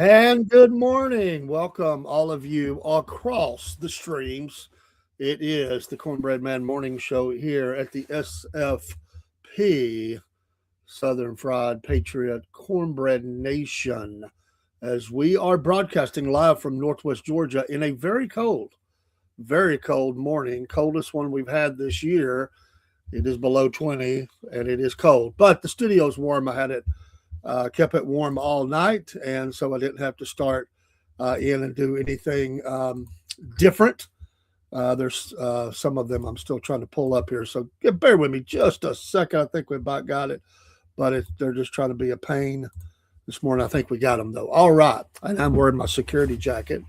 And good morning. Welcome, all of you across the streams. It is the Cornbread Man Morning Show here at the SFP, Southern Fried Patriot Cornbread Nation, as we are broadcasting live from Northwest Georgia in a very cold morning, coldest one we've had this year. It is below 20 and it is cold, but the studio's warm. I had it kept it warm all night, and so I didn't have to start in and do anything different. There's some of them I'm still trying to pull up here, so bear with me just a second. I think we about got it, but they're just trying to be a pain this morning. I think we got them though. All right, and I'm wearing my security jacket.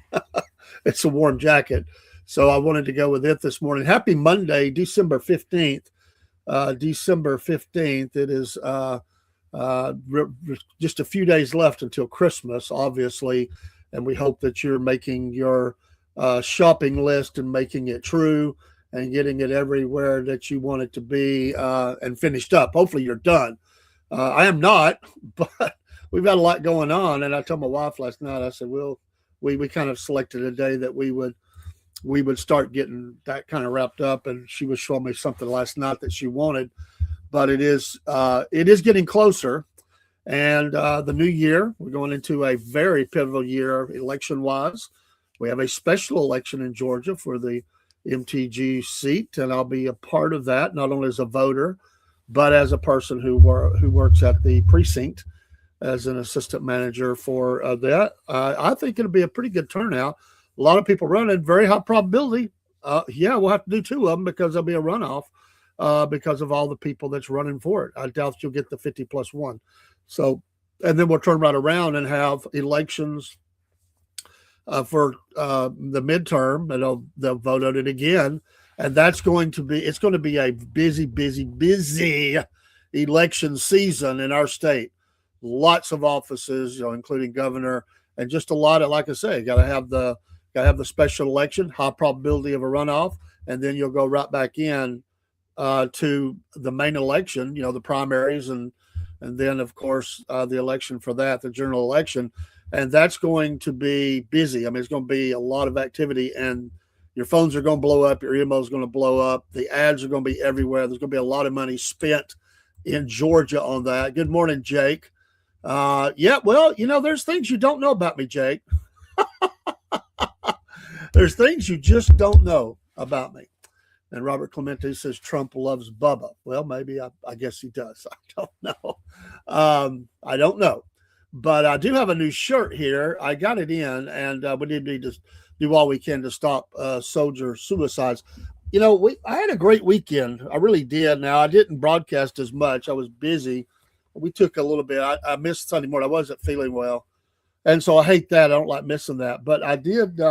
It's a warm jacket, so I wanted to go with it this morning. Happy Monday, December 15th. December 15th. It is just a few days left until Christmas, obviously, and we hope that you're making your shopping list and making it true and getting it everywhere that you want it to be and finished up. Hopefully you're done. I am not, but we've got a lot going on. And I told my wife last night, I said, well, we kind of selected a day that we would start getting that kind of wrapped up. And she was showing me something last night that she wanted, but it is getting closer. And the new year, we're going into a very pivotal year election-wise. We have a special election in Georgia for the MTG seat, and I'll be a part of that, not only as a voter, but as a person who works at the precinct as an assistant manager for that. I think it'll be a pretty good turnout. A lot of people running, very high probability. We'll have to do two of them because there'll be a runoff because of all the people that's running for it. I doubt you'll get the 50 plus one. So, and then we'll turn right around and have elections for the midterm, and they'll vote on it again. And it's going to be a busy election season in our state. Lots of offices, including governor, and just a lot of, like I say, got to have the special election, high probability of a runoff, and then you'll go right back in to the main election, the primaries, and then, of course, the election for that, the general election. And that's going to be busy. I mean, it's going to be a lot of activity, and your phones are going to blow up. Your email is going to blow up. The ads are going to be everywhere. There's going to be a lot of money spent in Georgia on that. Good morning, Jake. There's things you don't know about me, Jake. There's things you just don't know about me. And Robert Clemente says Trump loves Bubba. Well, maybe I guess he does. I don't know. I don't know. But I do have a new shirt here. I got it in, and we need to do all we can to stop soldier suicides. I had a great weekend. I really did. Now, I didn't broadcast as much. I was busy. We took a little bit. I missed Sunday morning. I wasn't feeling well. And so I hate that. I don't like missing that. But I did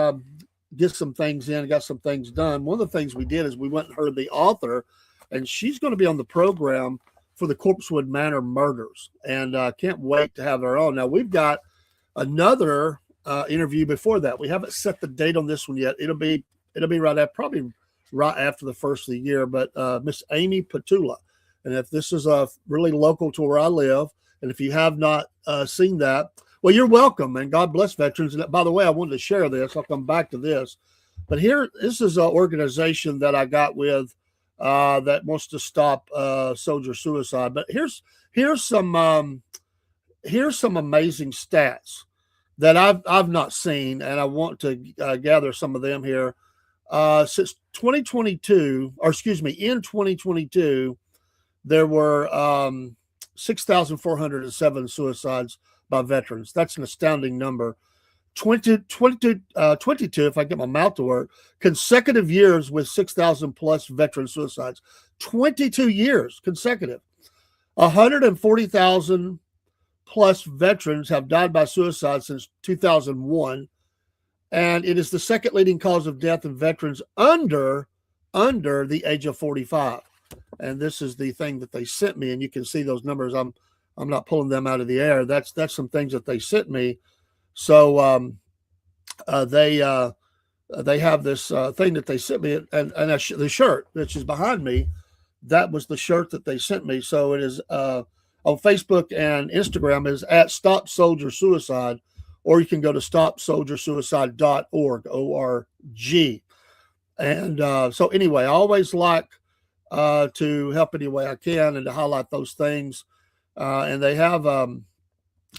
get some things in, got some things done. One of the things we did is we went and heard the author, and she's going to be on the program for the Corpsewood Manor murders, and can't wait to have her on. Now, we've got another interview before that. We haven't set the date on this one yet. It'll be probably right after the first of the year, but Miss Amy Petula. And if this is really local to where I live, and if you have not seen that, well, you're welcome, and God bless veterans. And by the way, I wanted to share this. I'll come back to this. But this is an organization that I got with that wants to stop soldier suicide. But here's some amazing stats that I've not seen, and I want to gather some of them here. Since 2022, in 2022, there were 6,407 suicides by veterans. That's an astounding number. 22, if I get my mouth to work, consecutive years with 6,000 plus veteran suicides. 22 years consecutive. 140,000 plus veterans have died by suicide since 2001. And it is the second leading cause of death in veterans under the age of 45. And this is the thing that they sent me, and you can see those numbers. I'm not pulling them out of the air. That's some things that they sent me. So they have this thing that they sent me, and the shirt which is behind me, that was the shirt that they sent me. So it is on Facebook and Instagram is at Stop Soldier Suicide, or you can go to stopsoldiersuicide.org, O-R-G. And so anyway, I always like to help any way I can and to highlight those things. And they have, I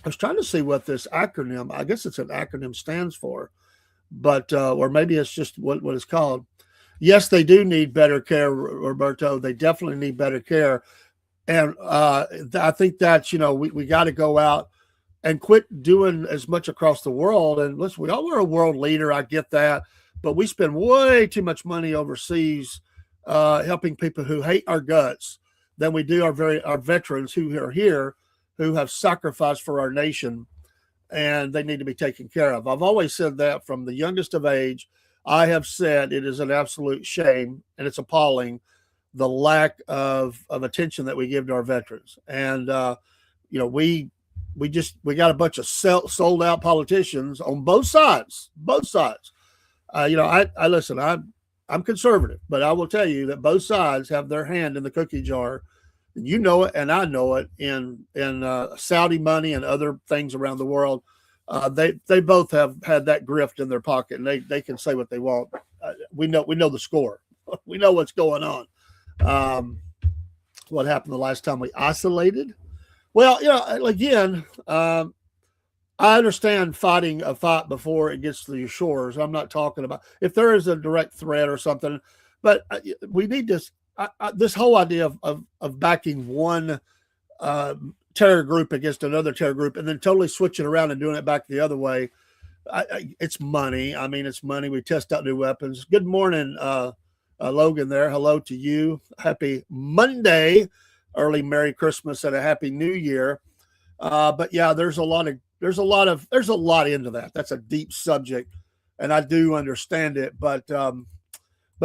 was trying to see what this acronym, I guess it's an acronym, stands for, but, or maybe it's just what it's called. Yes, they do need better care, Roberto. They definitely need better care. And I think that, we got to go out and quit doing as much across the world. And listen, we're a world leader. I get that. But we spend way too much money overseas helping people who hate our guts than we do our veterans who are here, who have sacrificed for our nation, and they need to be taken care of. I've always said that from the youngest of age. I have said it is an absolute shame, and it's appalling, the lack of attention that we give to our veterans. And, we got a bunch of sold out politicians on both sides. I listen, I'm conservative, but I will tell you that both sides have their hand in the cookie jar. You know it, and I know it, in Saudi money and other things around the world. They both have had that grift in their pocket, and they can say what they want. We know the score. We know what's going on. What happened the last time we isolated? Well, again, I understand fighting a fight before it gets to your shores. I'm not talking about if there is a direct threat or something, but we need this. This whole idea of backing one terror group against another terror group and then totally switching around and doing it back the other way. It's money. I mean, it's money. We test out new weapons. Good morning, Logan there. Hello to you. Happy Monday, early Merry Christmas, and a Happy New Year. But yeah, there's a lot into that. That's a deep subject, and I do understand it. But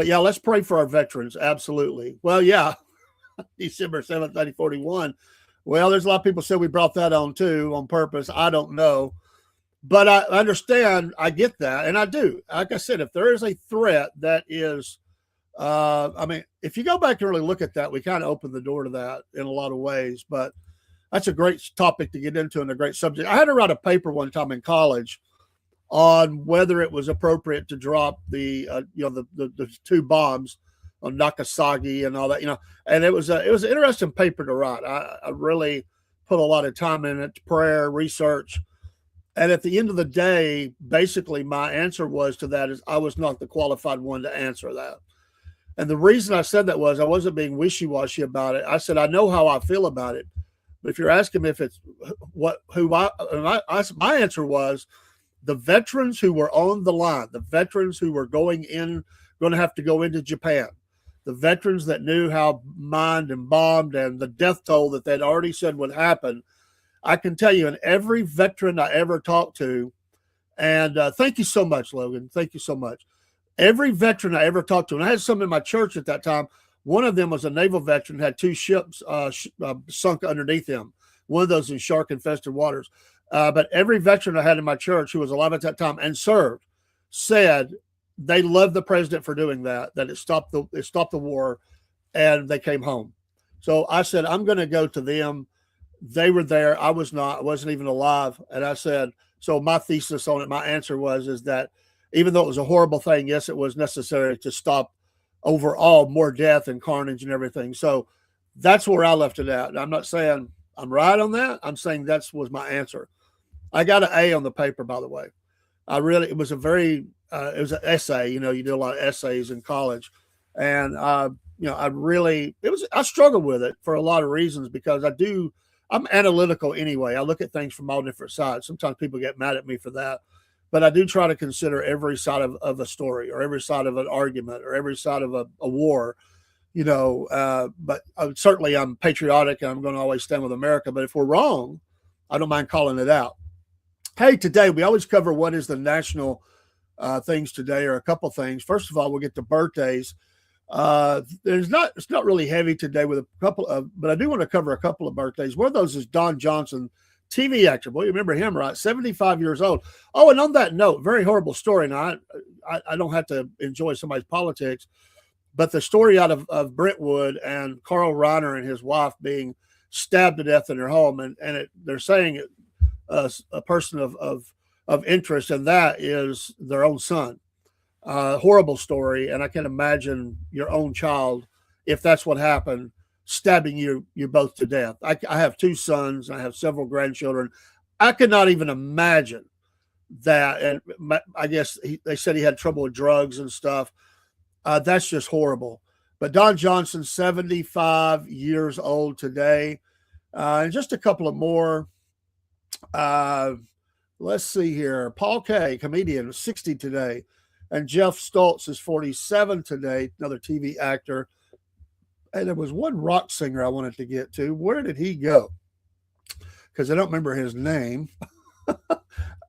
yeah, let's pray for our veterans. Absolutely. Well, yeah, December 7th, 1941. Well, there's a lot of people said we brought that on too on purpose. I don't know. But I understand. I get that. And I do. Like I said, if there is a threat that is, if you go back and really look at that, we kind of opened the door to that in a lot of ways. But that's a great topic to get into and a great subject. I had to write a paper one time in college on whether it was appropriate to drop the two bombs on Nagasaki and all that, and it was an interesting paper to write. I really put a lot of time in it, prayer, research. And at the end of the day, basically my answer was to that is I was not the qualified one to answer that. And the reason I said that was I wasn't being wishy-washy about it. I said, I know how I feel about it. But if you're asking me if it's my answer was the veterans who were on the line, the veterans who were going to have to go into Japan, the veterans that knew how mined and bombed and the death toll that they'd already said would happen. I can tell you, and every veteran I ever talked to, and thank you so much, Logan. Thank you so much. Every veteran I ever talked to, and I had some in my church at that time. One of them was a naval veteran, had two ships sunk underneath him. One of those in shark-infested waters. But every veteran I had in my church who was alive at that time and served said they loved the president for doing that it stopped the war, and they came home. So I said, I'm going to go to them. They were there. I was not. I wasn't even alive. And I said, so my thesis on it, my answer is that even though it was a horrible thing, yes, it was necessary to stop overall more death and carnage and everything. So that's where I left it at. I'm not saying I'm right on that. I'm saying that was my answer. I got an A on the paper, by the way. It was it was an essay. You do a lot of essays in college. And, I struggled with it for a lot of reasons because I'm analytical anyway. I look at things from all different sides. Sometimes people get mad at me for that. But I do try to consider every side of a story or every side of an argument or every side of a war, but certainly I'm patriotic and I'm going to always stand with America. But if we're wrong, I don't mind calling it out. Hey, today we always cover what is the national things today, or a couple things. First of all, we'll get to birthdays. It's not really heavy today with a couple of, but I do want to cover a couple of birthdays. One of those is Don Johnson, TV actor. Boy, you remember him, right? 75 years old. Oh, and on that note, very horrible story. Now, I don't have to enjoy somebody's politics, but the story out of Brentwood and Carl Reiner and his wife being stabbed to death in their home, and they're saying a person of of interest, and that is their own son. Horrible story, and I can imagine your own child, if that's what happened, stabbing you both to death. I have two sons. I have several grandchildren. I could not even imagine that. And I guess they said he had trouble with drugs and stuff. That's just horrible. But Don Johnson, 75 years old today. And just a couple of more. Let's see here. Paul Kaye, comedian, 60 today. And Jeff Stoltz is 47 today, another TV actor. And there was one rock singer I wanted to get to. Where did he go? Because I don't remember his name.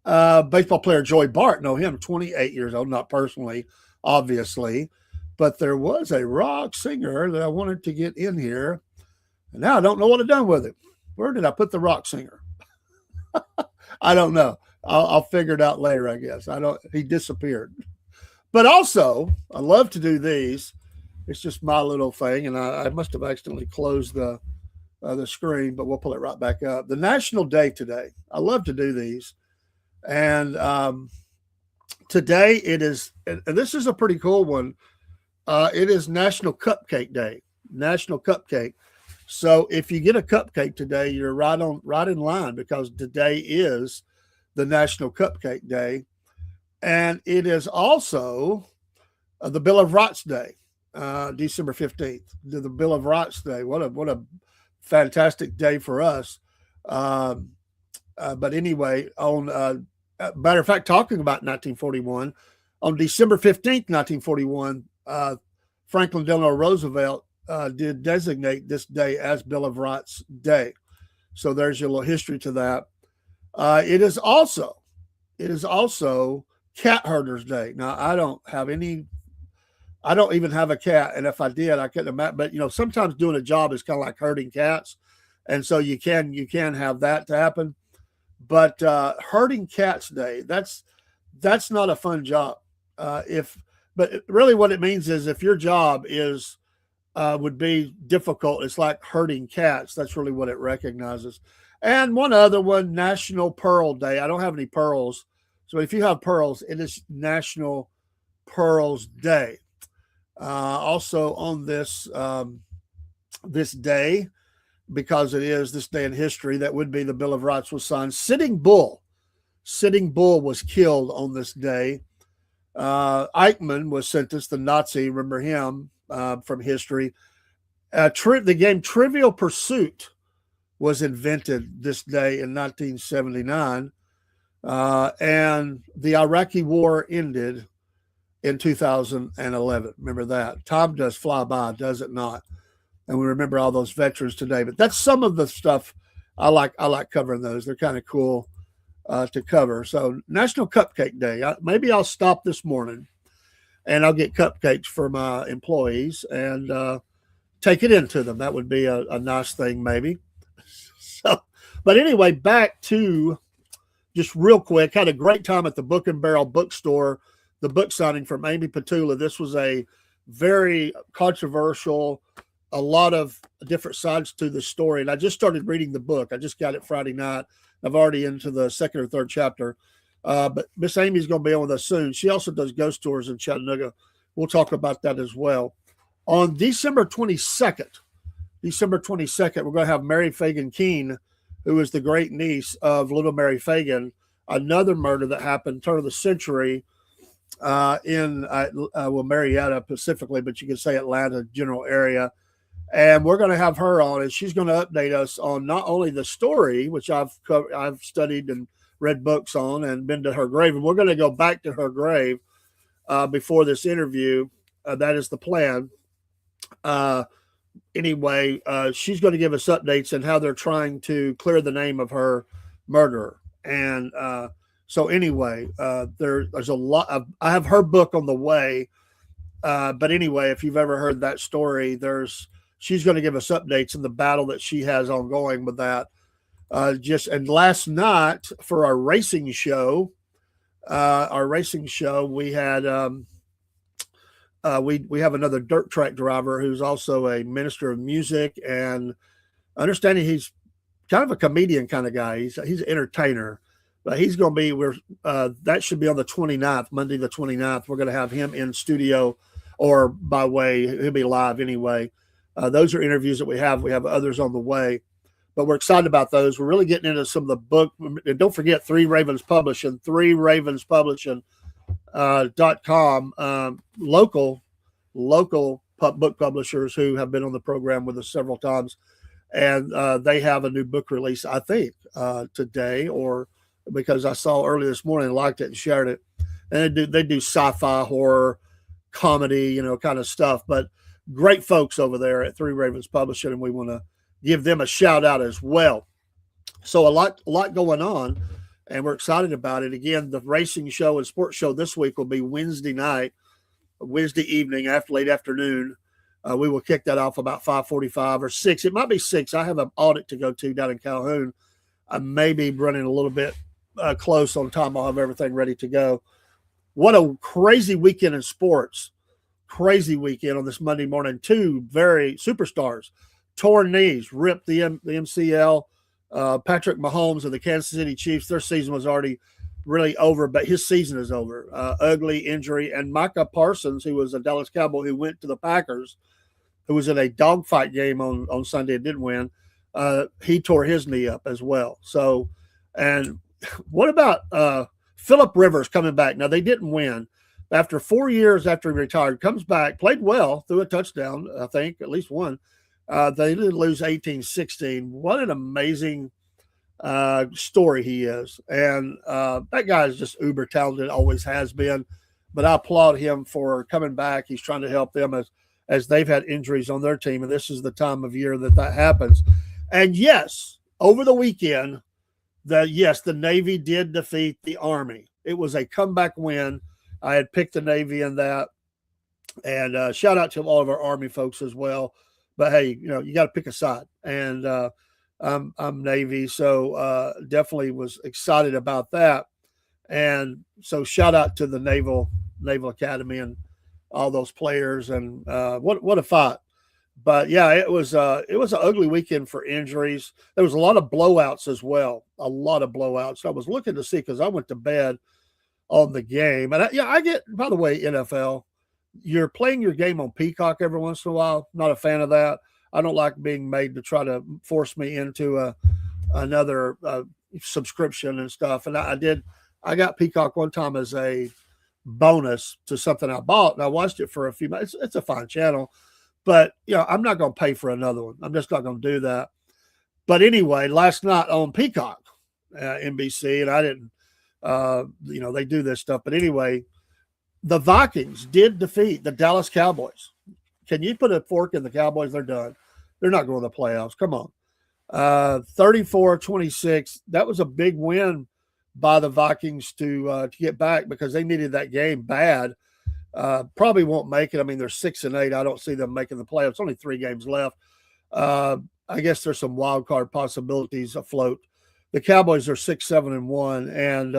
Baseball player Joey Bart, know him, 28 years old, not personally, obviously. But there was a rock singer that I wanted to get in here. And now I don't know what I've done with it. Where did I put the rock singer? I don't know. I'll figure it out later, I guess. He disappeared. But also, I love to do these. It's just my little thing, and I must have accidentally closed the screen, but we'll pull it right back up. The National Day today. I love to do these. And today it is, and this is a pretty cool one. It is National Cupcake Day. National Cupcake. So if you get a cupcake today, you're right in line, because today is the National Cupcake Day. And it is also the Bill of Rights Day, December 15th. The Bill of Rights Day. What a fantastic day for us. But anyway, on matter of fact, talking about 1941, on December 15th, 1941, Franklin Delano Roosevelt did designate this day as Bill of Rights Day. So there's your little history to that. It is also Cat Herders Day. Now, I don't even have a cat, and if I did, I couldn't imagine. But sometimes doing a job is kind of like herding cats, and so you can have that to happen. But herding cats day, that's not a fun job. But really, what it means is if your job would be difficult, it's like herding cats. That's really what it recognizes. And one other one, National Pearl Day. I don't have any pearls. So if you have pearls, it is National Pearls Day. Also on this day, because it is this day in history, that would be the Bill of Rights was signed. Sitting Bull was killed on this day. Eichmann was sentenced, the Nazi, remember him from history. The game Trivial Pursuit was invented this day in 1979. And the Iraqi war ended in 2011. Remember that. Time does fly by, does it not? And we remember all those veterans today. But that's some of the stuff I like covering those. They're kind of cool to cover. So National Cupcake Day. Maybe I'll stop this morning and I'll get cupcakes for my employees and take it into them. That would be a nice thing, maybe. So, but anyway, back to just real quick. Had a great time at the Book and Barrel bookstore. The book signing from Amy Petula. This was a very controversial, a lot of different sides to the story. And I just started reading the book. I just got it Friday night. I've already into the second or third chapter. But Miss Amy's going to be on with us soon. She also does ghost tours in Chattanooga. We'll talk about that as well. On December 22nd, we're going to have Mary Fagan Keene, who is the great niece of Little Mary Fagan, another murder that happened turn of the century in Marietta specifically, but you can say Atlanta general area. And we're going to have her on, and she's going to update us on not only the story, which I've studied and read books on and been to her grave. And we're going to go back to her grave before this interview. That is the plan. Anyway, she's going to give us updates on how they're trying to clear the name of her murderer. And so anyway, there's a lot. I have her book on the way. But anyway, if you've ever heard that story, she's going to give us updates in the battle that she has ongoing with that. And last night for our racing show, we had we have another dirt track driver who's also a minister of music, and understanding he's kind of a comedian kind of guy. He's an entertainer. But he's going to be, that should be on the 29th, Monday the 29th. We're going to have him in studio or by way, he'll be live anyway. Those are interviews that we have. We have others on the way, but we're excited about those. We're really getting into some of the book. And don't forget Three Ravens Publishing, .com, local book publishers who have been on the program with us several times. And they have a new book release, I think, today, or because I saw early this morning, liked it and shared it. And they do sci-fi, horror, comedy, kind of stuff. But great folks over there at Three Ravens Publishing, and we want to give them a shout out as well. So a lot going on, and we're excited about it. Again, the racing show and sports show this week will be Wednesday evening after late afternoon. We will kick that off about 5:45 or 6. It might be 6. I have an audit to go to down in Calhoun. I may be running a little bit close on time. I'll have everything ready to go. What a crazy weekend in sports. Crazy weekend on this Monday morning. Two very superstars. Torn knees, ripped the MCL. Patrick Mahomes of the Kansas City Chiefs, their season was already really over, but his season is over. Ugly injury. And Micah Parsons, who was a Dallas Cowboy who went to the Packers, who was in a dogfight game on Sunday and didn't win, he tore his knee up as well. So, and what about Phillip Rivers coming back? Now, they didn't win. After 4 years after he retired, comes back, played well, threw a touchdown, I think, at least one. They did lose 18-16. What an amazing story he is. And that guy is just uber talented, always has been. But I applaud him for coming back. He's trying to help them as they've had injuries on their team, and this is the time of year that happens. And yes, over the weekend, the Navy did defeat the Army. It was a comeback win. I had picked the Navy in that, and shout out to all of our Army folks as well. But hey, you got to pick a side, and I'm Navy, so definitely was excited about that. And so shout out to the Naval Academy and all those players, and what a fight. But yeah, it was an ugly weekend for injuries. There was a lot of blowouts as well, a lot of blowouts. I was looking to see because I went to bed on the game, and I get. By the way, NFL, you're playing your game on Peacock every once in a while. Not a fan of that. I don't like being made to try to force me into another subscription and stuff. And I got Peacock one time as a bonus to something I bought, and I watched it for a few months. It's a fine channel, but I'm not going to pay for another one. I'm just not going to do that. But anyway, last night on Peacock, NBC, and I didn't, they do this stuff. But anyway, the Vikings did defeat the Dallas Cowboys. Can you put a fork in the Cowboys? They're done. They're not going to the playoffs. Come on. 34-26. That was a big win by the Vikings to get back because they needed that game bad. Probably won't make it. I mean, they're 6-8. I don't see them making the playoffs. Only 3 games left. I guess there's some wild card possibilities afloat. The Cowboys are 6-7-1, and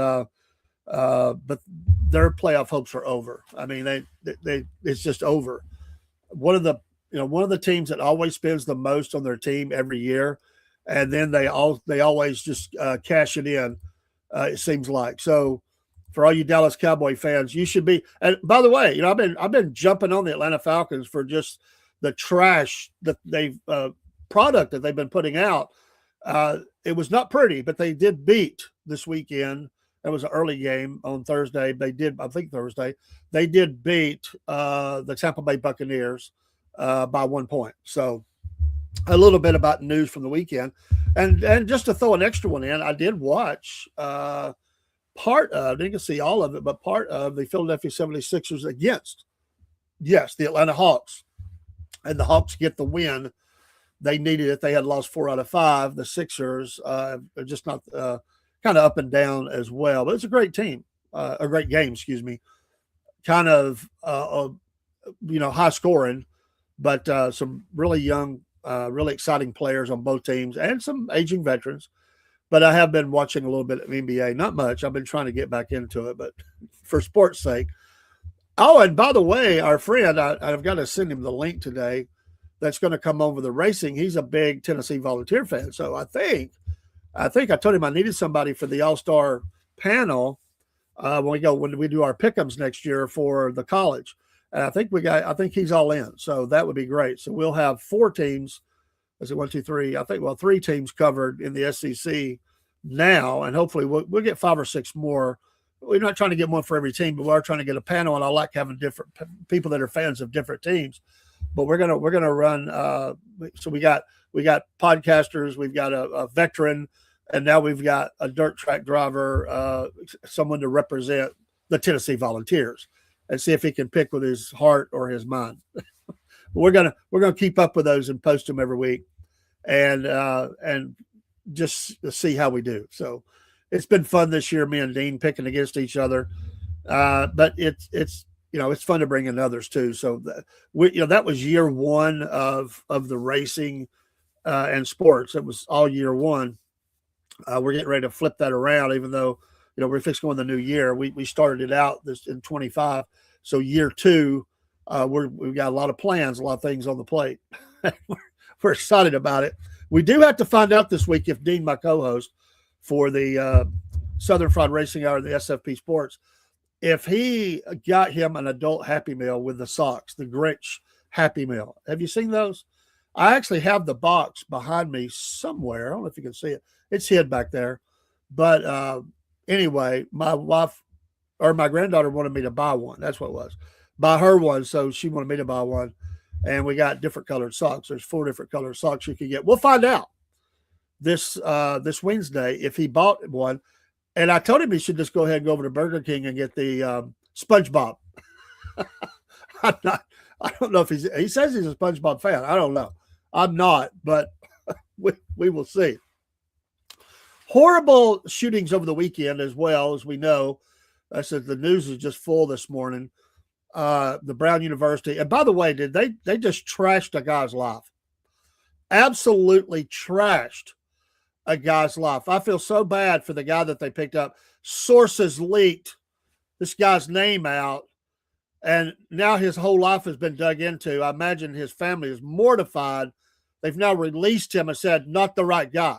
but their playoff hopes are over. I mean, they it's just over. One of the teams that always spends the most on their team every year, and then they always just cash it in. It seems like. So for all you Dallas Cowboy fans, you should be. And by the way, I've been jumping on the Atlanta Falcons for just the trash that they've product that they've been putting out. It was not pretty, but they did beat this weekend. That was an early game on Thursday. They did beat the Tampa Bay Buccaneers by 1 point. So a little bit about news from the weekend. And just to throw an extra one in, I did watch part of, I didn't see all of it, but part of the Philadelphia 76ers against, the Atlanta Hawks. And the Hawks get the win. They needed it. They had lost 4 out of 5. The Sixers are just not kind of up and down as well. But it's a great team, a great game, excuse me. Kind of, high scoring, but some really young, really exciting players on both teams and some aging veterans. But I have been watching a little bit of NBA, not much. I've been trying to get back into it, but for sports' sake. Oh, and by the way, our friend, I've got to send him the link today that's going to come over the racing. He's a big Tennessee Volunteer fan. So I think I think I told him I needed somebody for the All-Star panel when we do our pick'ems next year for the college. And I think he's all in. So that would be great. So we'll have 4 teams. Is it 1, 2, 3? I think, well, 3 teams covered in the SEC now, and hopefully we'll get 5 or 6 more. We're not trying to get one for every team, but we are trying to get a panel, and I like having different people that are fans of different teams. But we're gonna run. So we got podcasters, we've got a veteran, and now we've got a dirt track driver, someone to represent the Tennessee Volunteers, and see if he can pick with his heart or his mind. we're gonna keep up with those and post them every week, and just see how we do. So it's been fun this year, me and Dean picking against each other. But it's fun to bring in others too. So that was year 1 of the racing and sports. It was all year 1. We're getting ready to flip that around, even though we're fixing to go in the new year. We started it out this in 25. So year 2, we've got a lot of plans, a lot of things on the plate. We're excited about it. We do have to find out this week if Dean, my co-host for the Southern Fried Racing Hour, the SFP Sports, if he got him an adult Happy Meal with the socks, the Grinch Happy Meal. Have you seen those? I actually have the box behind me somewhere. I don't know if you can see it. It's hid back there. But anyway, my wife or my granddaughter wanted me to buy one. That's what it was. Buy her one. So she wanted me to buy one. And we got different colored socks. There's 4 different colored socks you can get. We'll find out this Wednesday if he bought one. And I told him he should just go ahead and go over to Burger King and get the SpongeBob. I don't know if he says he's a SpongeBob fan. I don't know. I'm not, but we will see. Horrible shootings over the weekend as well, as we know. I said the news is just full this morning. The Brown University. And by the way, they just trashed a guy's life. Absolutely trashed a guy's life. I feel so bad for the guy that they picked up. Sources leaked this guy's name out, and now his whole life has been dug into. I imagine his family is mortified. They've now released him and said, not the right guy.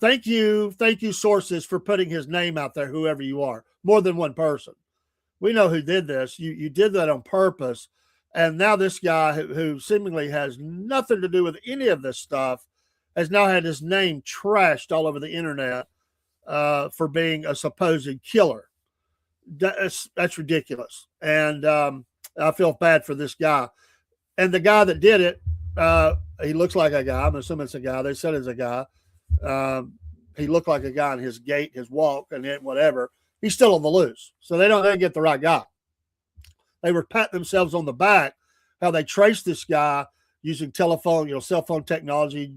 Thank you, sources, for putting his name out there, whoever you are. More than one person. We know who did this. You did that on purpose. And now this guy who seemingly has nothing to do with any of this stuff has now had his name trashed all over the internet for being a supposed killer. That's ridiculous. And I feel bad for this guy. And the guy that did it, he looks like a guy. I'm assuming it's a guy. They said it's a guy. He looked like a guy in his gait, his walk, and whatever. He's still on the loose. So they don't get the right guy. They were patting themselves on the back how they traced this guy using cell phone technology,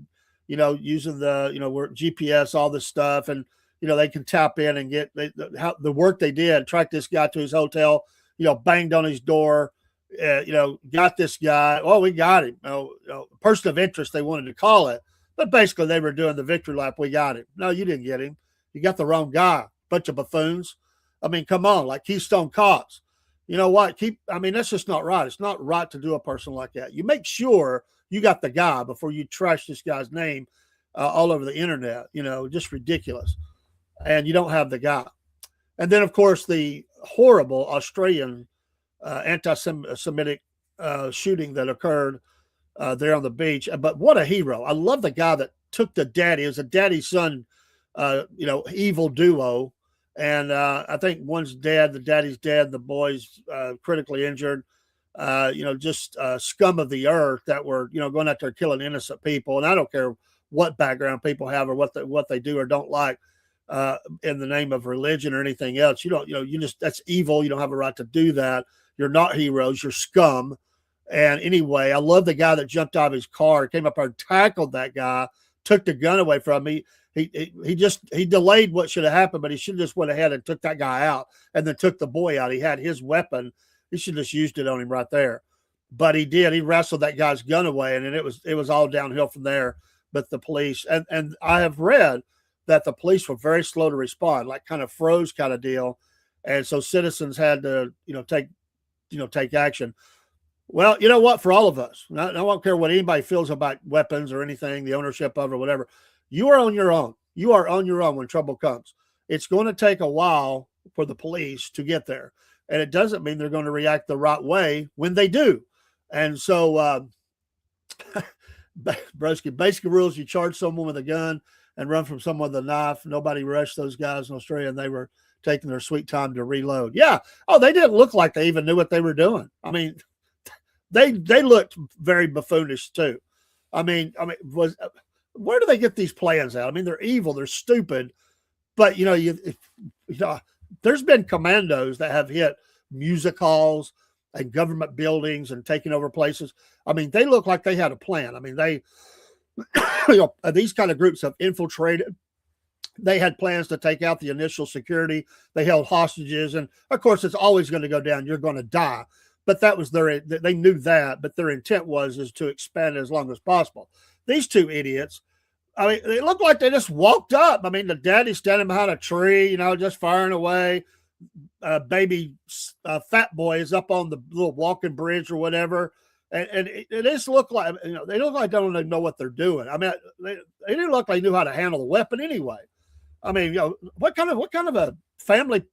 using the, GPS, all this stuff. And, they can tap in and get the work they did, track this guy to his hotel, banged on his door, got this guy. Oh, we got him. Person of interest, they wanted to call it. But basically they were doing the victory lap. We got him. No, you didn't get him. You got the wrong guy. Bunch of buffoons. I mean, come on, like Keystone Cops. You know what? That's just not right. It's not right to do a person like that. You make sure you got the guy before you trash this guy's name all over the internet. Just ridiculous. And you don't have the guy. And then, of course, the horrible Australian anti-Semitic shooting that occurred there on the beach. But what a hero. I love the guy that took the daddy. It was a daddy-son, evil duo. And I think one's dead, the daddy's dead, the boy's critically injured. Just scum of the earth that were, going out there killing innocent people. And I don't care what background people have or what they do or don't like in the name of religion or anything else. That's evil. You don't have a right to do that. You're not heroes. You're scum. And anyway, I love the guy that jumped out of his car, came up there and tackled that guy, took the gun away from him. He delayed what should have happened, but he should have just went ahead and took that guy out and then took the boy out. He had his weapon. He should have just used it on him right there. But he did. He wrestled that guy's gun away, and then it was all downhill from there. But the police, and I have read that the police were very slow to respond, like kind of froze kind of deal. And so citizens had to, take action. Well, you know what? For all of us, I don't care what anybody feels about weapons or anything, the ownership of it or whatever, you are on your own. you are on your own when trouble comes. It's going to take a while for the police to get there. And it doesn't mean they're going to react the right way when they do. And so, broski, basic rules, you charge someone with a gun and run from someone with a knife. Nobody rushed those guys in Australia, and they were taking their sweet time to reload. Yeah. Oh, they didn't look like they even knew what they were doing. I mean, they looked very buffoonish too. I mean, where do they get these plans out? I mean, they're evil, they're stupid, but there's been commandos that have hit music halls and government buildings and taken over places. I mean, they look like they had a plan. I mean, they, these kind of groups have infiltrated. They had plans to take out the initial security. They held hostages. And of course, it's always going to go down. You're going to die. But that was they knew that, but their intent is to expand it as long as possible. These two idiots, I mean, they looked like they just walked up. I mean, the daddy's standing behind a tree, just firing away. Baby fat boy is up on the little walking bridge or whatever. And it just looked like, they look like they don't even know what they're doing. I mean, they didn't look like they knew how to handle the weapon anyway. I mean, what kind of a family,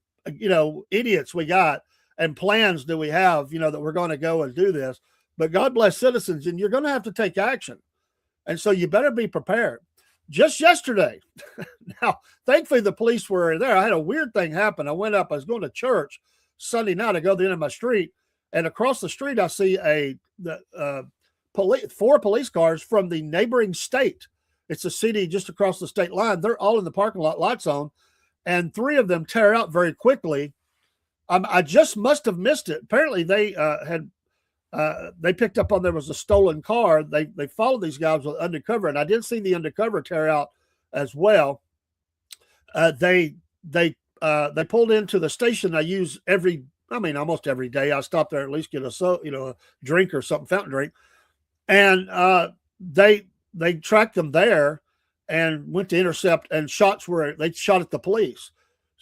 idiots we got and plans do we have, that we're going to go and do this. But God bless citizens, and you're going to have to take action. And so you better be prepared. Just yesterday, now, thankfully, the police were there. I had a weird thing happen. I was going to church Sunday night. I go to the end of my street, and across the street, I see four police cars from the neighboring state. It's a city just across the state line. They're all in the parking lot, lights on, and three of them tear out very quickly. I just must have missed it. Apparently, they they picked up on there was a stolen car. They followed these guys with undercover, and I did see the undercover tear out as well. They pulled into the station I use almost every day. I stop there at least get a drink or something, fountain drink, and they tracked them there and went to intercept, and they shot at the police.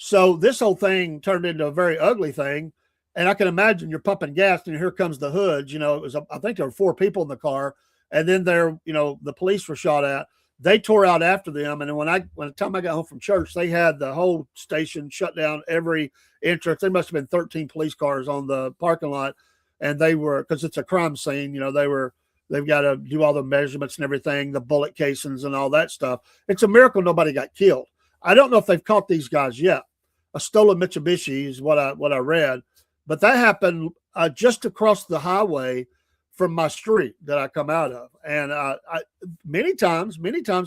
So this whole thing turned into a very ugly thing. And I can imagine you're pumping gas and here comes the hoods. I think there were four people in the car, and then the police were shot at. They tore out after them. And when the time I got home from church, they had the whole station shut down, every entrance. There must have been 13 police cars on the parking lot. And because it's a crime scene, they've got to do all the measurements and everything, the bullet casings and all that stuff. It's a miracle nobody got killed. I don't know if they've caught these guys yet. A stolen Mitsubishi is what I read. But that happened just across the highway from my street that I come out of. And many times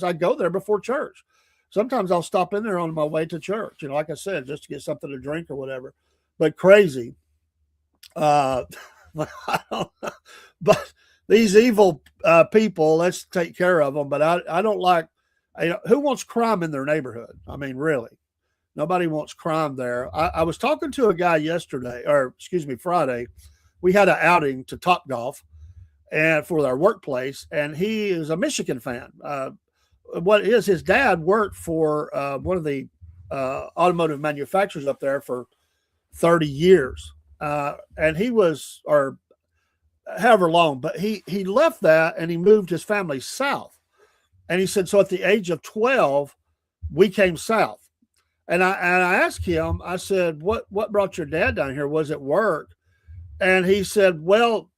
I go there before church. Sometimes I'll stop in there on my way to church, like I said, just to get something to drink or whatever. But crazy. But these evil people, let's take care of them. But I don't like, who wants crime in their neighborhood? I mean, really. Nobody wants crime there. I was talking to a guy Friday. We had an outing to Topgolf and for our workplace, and he is a Michigan fan. His dad worked for one of the automotive manufacturers up there for 30 years. And he was, or however long, but he left that and he moved his family south. And he said, so at the age of 12, we came south. And I asked him, I said, what brought your dad down here? Was it work? And he said, well,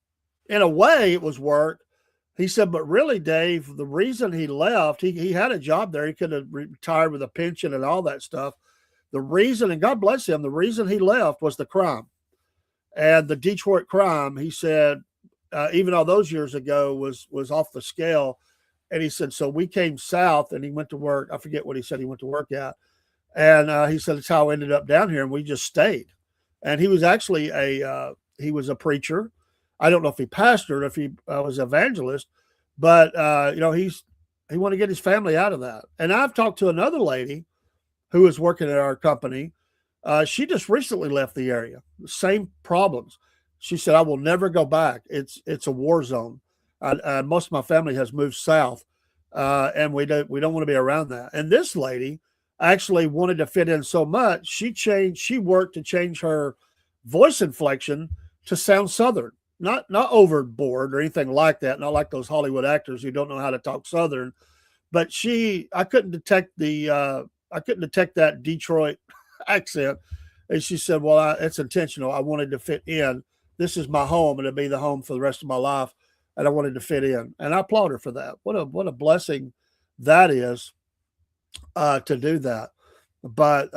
in a way it was work. He said, but really, Dave, the reason he left, he had a job there. He could have retired with a pension and all that stuff. The reason, and God bless him, the reason he left was the crime. And the Detroit crime, he said, even all those years ago was off the scale. And he said, so we came south and he went to work. I forget what he said he went to work at. And he said, it's how I ended up down here. And we just stayed. And he was actually he was a preacher. I don't know if he pastored, if he was evangelist, but he wanted to get his family out of that. And I've talked to another lady who was working at our company. She just recently left the area. Same problems. She said, I will never go back. It's a war zone. Most of my family has moved south, and we don't want to be around that. And this lady actually wanted to fit in so much, she worked to change her voice inflection to sound Southern, not overboard or anything like that. Not like those Hollywood actors who don't know how to talk Southern, but I couldn't detect that Detroit accent. And she said, well, it's intentional. I wanted to fit in. This is my home, and it'll be the home for the rest of my life. And I wanted to fit in. And I applaud her for that. What a blessing that is, to do that. But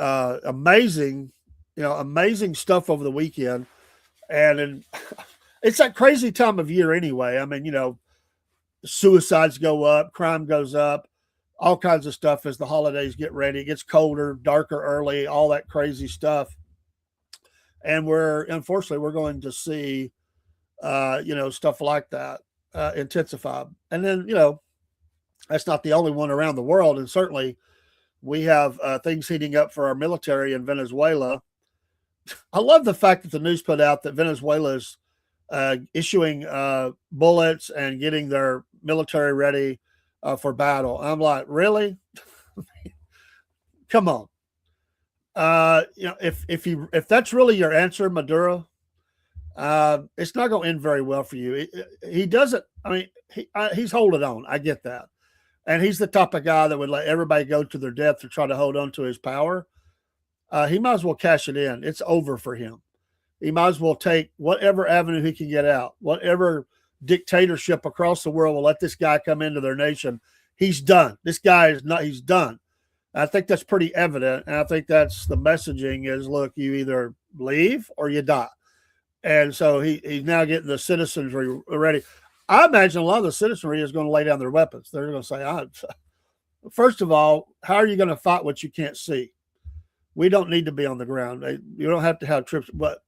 amazing, amazing stuff over the weekend. And it's that crazy time of year anyway. I mean, suicides go up, crime goes up, all kinds of stuff as the holidays get ready. It gets colder, darker early, all that crazy stuff. And unfortunately, we're going to see, stuff like that intensify. And then, that's not the only one around the world. And certainly we have things heating up for our military in Venezuela. I love the fact that the news put out that Venezuela is issuing bullets and getting their military ready for battle. I'm like, really? Come on. If that's really your answer, Maduro, it's not going to end very well for you. He doesn't. I mean, he's holding on. I get that, and he's the type of guy that would let everybody go to their death to try to hold on to his power. He might as well cash it in. It's over for him. He might as well take whatever avenue he can get out, whatever dictatorship across the world will let this guy come into their nation. He's done. This guy is not. He's done. I think that's pretty evident, and I think that's the messaging is, look, you either leave or you die. And so he's now getting the citizenry ready. I imagine a lot of the citizenry is going to lay down their weapons. They're going to say, first of all, how are you going to fight what you can't see? We don't need to be on the ground. You don't have to have trips, but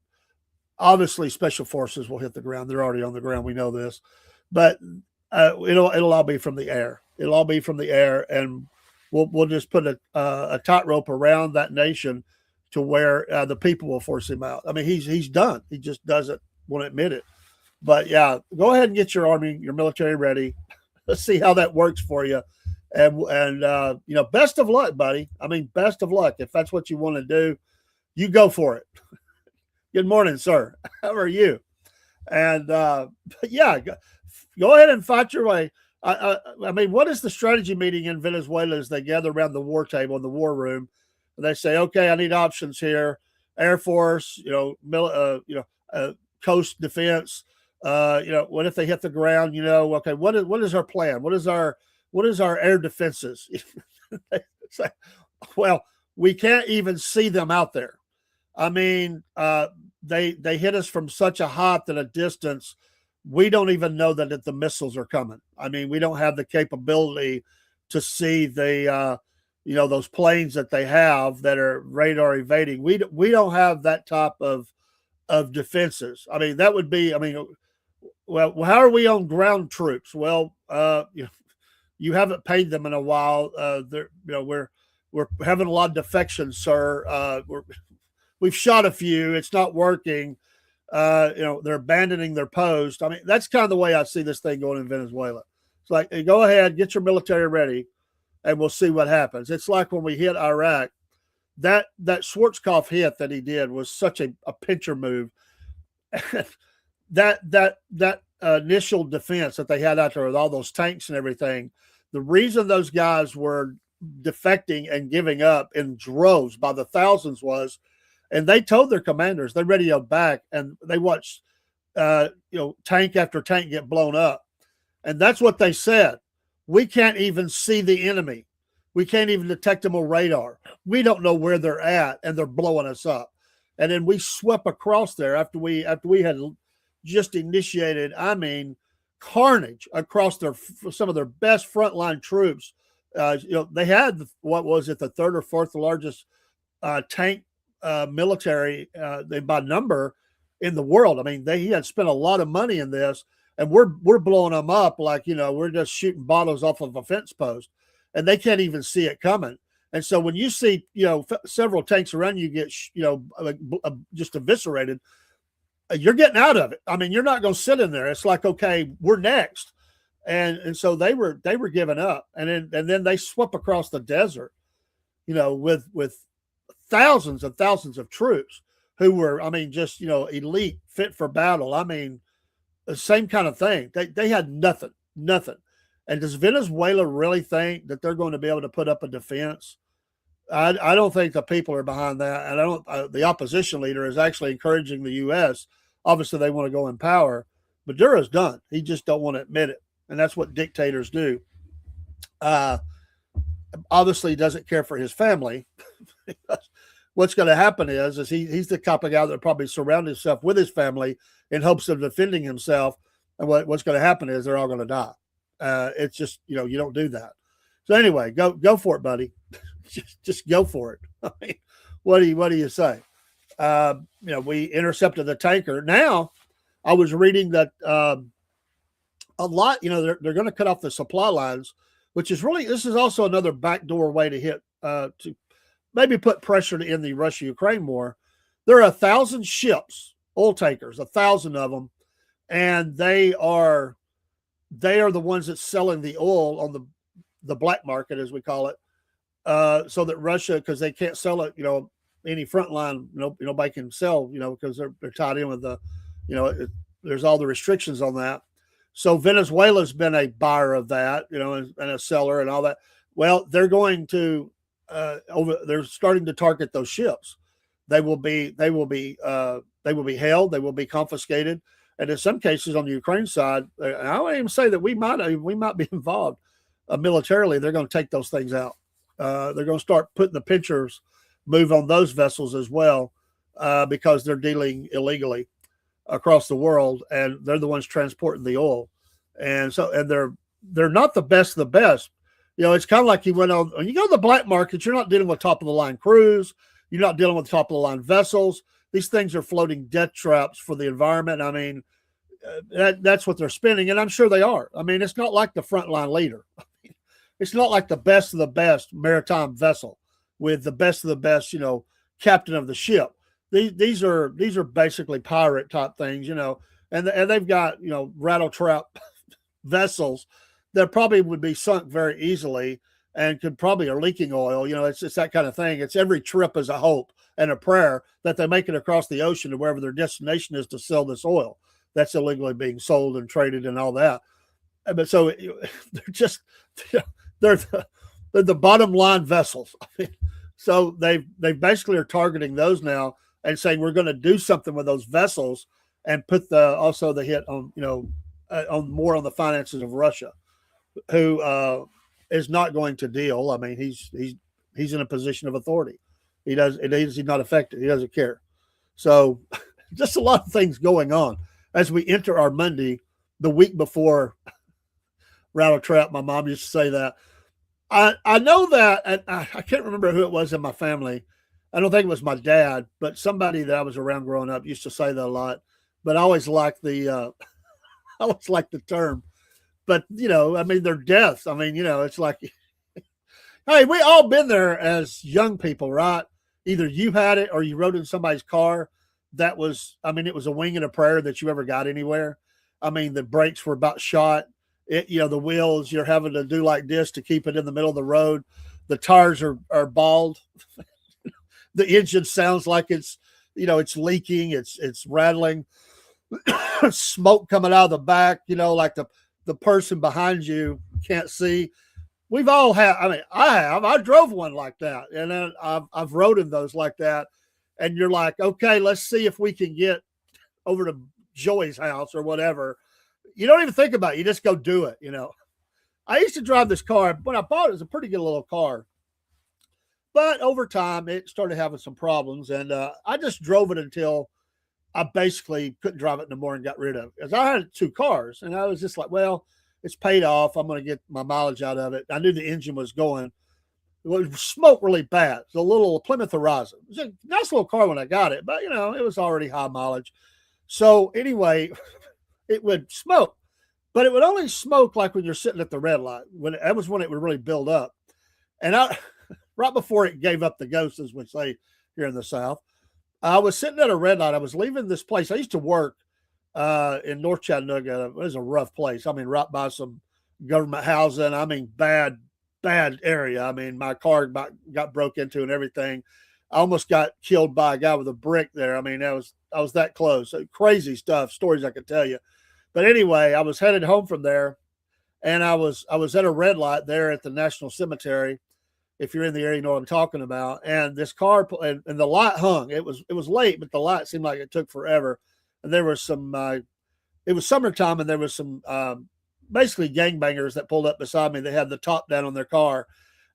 obviously special forces will hit the ground. They're already on the ground. We know this, but it'll all be from the air. It'll all be from the air, and we'll just put a tightrope around that nation to where the people will force him out. I mean, he's done. He just doesn't want to admit it. But yeah, go ahead and get your army, your military ready. Let's see how that works for you. And best of luck, buddy. I mean, best of luck. If that's what you want to do, you go for it. Good morning, sir. How are you? And yeah, go ahead and fight your way. I mean, what is the strategy meeting in Venezuela as they gather around the war table in the war room? And they say, okay, I need options here. Air Force, coast defense. What if they hit the ground? Okay, what is our plan? What is our air defenses? Like, well, we can't even see them out there. I mean, they hit us from such a height that a distance. We don't even know that the missiles are coming. I mean, we don't have the capability to see those planes that they have that are radar evading. We don't have that type of defenses. I mean, that would be. I mean, well, how are we on ground troops? Well, you haven't paid them in a while. We're having a lot of defections, sir. We've shot a few. It's not working. They're abandoning their post. I mean, that's kind of the way I see this thing going in Venezuela. It's like, hey, go ahead, get your military ready, and we'll see what happens. It's like when we hit Iraq, that Schwarzkopf hit that he did was such a pincher move. that initial defense that they had out there with all those tanks and everything, the reason those guys were defecting and giving up in droves by the thousands was, and they told their commanders, they radioed back, and they watched, tank after tank get blown up. And that's what they said. We can't even see the enemy. We can't even detect them on radar. We don't know where they're at, and they're blowing us up. And then we swept across there after we had just initiated, carnage across some of their best frontline troops. They had, what was it, the third or fourth largest tank military by number in the world. I mean, he had spent a lot of money in this, and we're blowing them up like, we're just shooting bottles off of a fence post, and they can't even see it coming. And so when you see, several tanks around you get, just eviscerated, you're getting out of it. I mean, you're not going to sit in there. It's like, okay, we're next. And so they were giving up, and then they swept across the desert, with thousands and thousands of troops who were, just, elite, fit for battle. I mean, the same kind of thing. They had nothing. And does Venezuela really think that they're going to be able to put up a defense? I don't think the people are behind that, and I don't. The opposition leader is actually encouraging the U.S. Obviously, they want to go in power. Maduro's done. He just don't want to admit it, and that's what dictators do. Obviously, he doesn't care for his family. What's going to happen is he's the type of guy that probably surround himself with his family in hopes of defending himself. And what's going to happen is they're all going to die. It's just, you don't do that. So anyway, go for it, buddy. just go for it. I mean, what do you say? We intercepted the tanker. Now, I was reading that a lot. They're going to cut off the supply lines, which is really, this is also another backdoor way to hit to maybe put pressure to end the Russia-Ukraine war. There are 1,000 ships, oil tankers, 1,000 of them, and they are the ones that's selling the oil on the black market, as we call it, so that Russia, because they can't sell it, any front line, nobody can sell, because they're tied in with the, there's all the restrictions on that. So Venezuela's been a buyer of that, and a seller and all that. Well, they're going to they're starting to target those ships. They will be held. They will be confiscated, and in some cases on the Ukraine side, I won't even say that we might be involved militarily. They're going to take those things out. They're going to start putting the pinchers move on those vessels as well, because they're dealing illegally across the world, and they're the ones transporting the oil, and they're not the best of the best. It's kind of like you went on. When you go to the black market, you're not dealing with top of the line crews. You're not dealing with top of the line vessels. These things are floating death traps for the environment. I mean, that's what they're spending, and I'm sure they are. I mean, it's not like the frontline leader. It's not like the best of the best maritime vessel with the best of the best, captain of the ship. These are basically pirate type things, and they've got rattle trap vessels that probably would be sunk very easily and could probably are leaking oil. It's that kind of thing. It's every trip is a hope and a prayer that they make it across the ocean to wherever their destination is to sell this oil that's illegally being sold and traded and all that. But so they're just they're the bottom line vessels. I mean, so they basically are targeting those now and saying we're going to do something with those vessels and put also the hit on on more on the finances of Russia, who is not going to deal. I mean, he's in a position of authority. He's not affected. He doesn't care. So just a lot of things going on as we enter our Monday, the week before Rattle Trap. My mom used to say that. I know that, and I can't remember who it was in my family. I don't think it was my dad, but somebody that I was around growing up used to say that a lot. But I always liked the term. But I mean, they're deaths. I mean, it's like, hey, we all been there as young people, right? Either you had it or you rode in somebody's car. That was, I mean, it was a wing and a prayer that you ever got anywhere. I mean, the brakes were about shot. The wheels, you're having to do like this to keep it in the middle of the road. The tires are bald. The engine sounds like it's leaking. It's rattling. Smoke coming out of the back, like the person behind you can't see. We've all had, I mean, I drove one like that. And then I've rode in those like that. And you're like, okay, let's see if we can get over to Joey's house or whatever. You don't even think about it. You just go do it, I used to drive this car. When I bought it, it was a pretty good little car. But over time, it started having some problems. And I just drove it until I basically couldn't drive it no more and got rid of it. Because I had 2 cars. And I was just like, well, it's paid off. I'm going to get my mileage out of it. I knew the engine was going. It was smoked really bad. It's a little Plymouth Horizon. It was a nice little car when I got it. But, it was already high mileage. So anyway, it would smoke. But it would only smoke like when you're sitting at the red light. That was when it would really build up. And right before it gave up the ghost, as we say here in the South, I was sitting at a red light. I was leaving this place. I used to work in North Chattanooga. It was a rough place. I mean, right by some government housing. I mean, bad area. I mean, my car got broke into and everything. I almost got killed by a guy with a brick there. I mean, I was that close. So crazy stuff, stories I could tell you. But anyway, I was headed home from there, and I was at a red light there at the National Cemetery. If you're in the area, you know what I'm talking about. And this car and the light hung. It was late, but the light seemed like it took forever. And there was some. It was summertime, and there was some basically gangbangers that pulled up beside me. They had the top down on their car,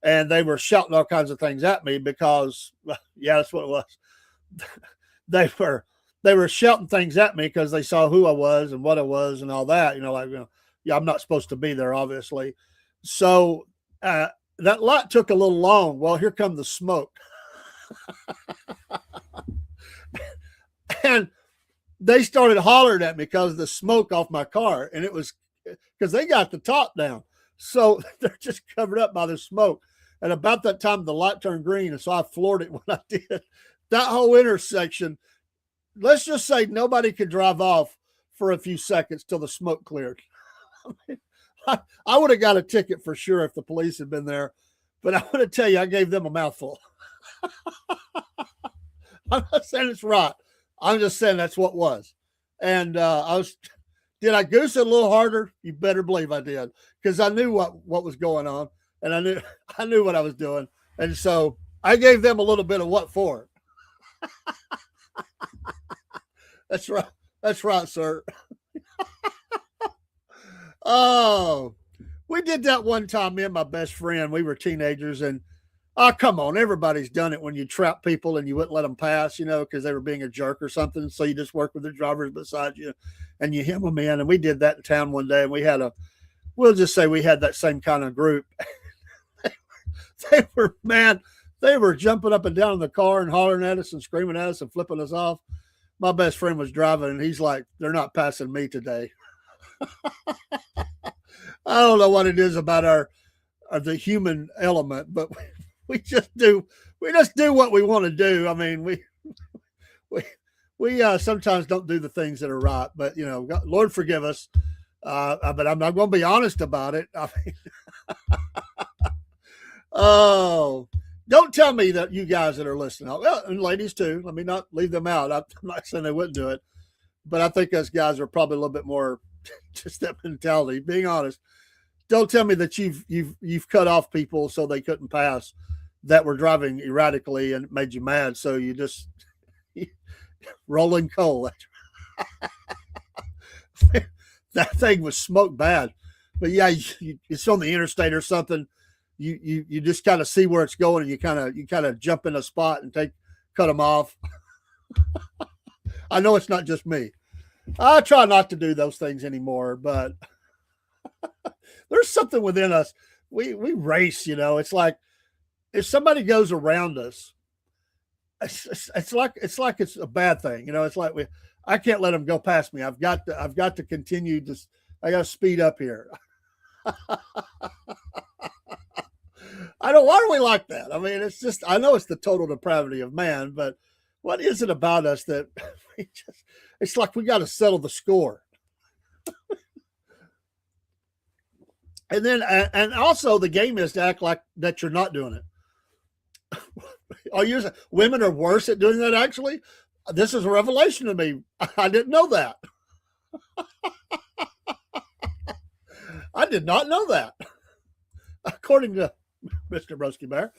and they were shouting all kinds of things at me because, yeah, that's what it was. They were shouting things at me because they saw who I was and what I was and all that. Yeah, I'm not supposed to be there, obviously. So that light took a little long. Well, here come the smoke, and they started hollering at me because of the smoke off my car, and it was because they got the top down, so they're just covered up by the smoke. And about that time, the light turned green, and so I floored it when I did. That whole intersection, let's just say nobody could drive off for a few seconds till the smoke cleared. I would have got a ticket for sure if the police had been there, but I want to tell you, I gave them a mouthful. I'm not saying it's right. I'm just saying that's what was. And did I goose it a little harder? You better believe I did, because I knew what was going on, and I knew what I was doing. And so I gave them a little bit of what for. That's right. That's right, sir. Oh, we did that one time. Me and my best friend, we were teenagers, and come on, everybody's done it when you trap people and you wouldn't let them pass, because they were being a jerk or something. So you just work with the drivers beside you, and you hem them in. And we did that in town one day, and we'll just say we had that same kind of group. They were jumping up and down in the car and hollering at us and screaming at us and flipping us off. My best friend was driving, and he's like, "They're not passing me today." I don't know what it is about the human element, but we just do what we want to do. I mean, we sometimes don't do the things that are right, but Lord forgive us. But I'm not going to be honest about it. I mean, oh, don't tell me that you guys that are listening, well, and ladies too. Let me not leave them out. I'm not saying they wouldn't do it, but I think us guys are probably a little bit more just that mentality. Being honest, don't tell me that you've cut off people so they couldn't pass that were driving erratically and it made you mad. So you just rolling coal. That thing was smoked bad. But yeah, it's on the interstate or something. You just kind of see where it's going, and you kind of jump in a spot and cut them off. I know it's not just me. I try not to do those things anymore, but there's something within us. We race, It's like if somebody goes around us, it's like it's a bad thing, It's like I can't let them go past me. I've got to continue to. I got to speed up here. Why do we like that? I mean, it's just, I know it's the total depravity of man, but what is it about us that it's like we got to settle the score. And then, and also the game is to act like that you're not doing it. Women are worse at doing that, actually? This is a revelation to me. I didn't know that. I did not know that. According to Mr. Brusky Bear,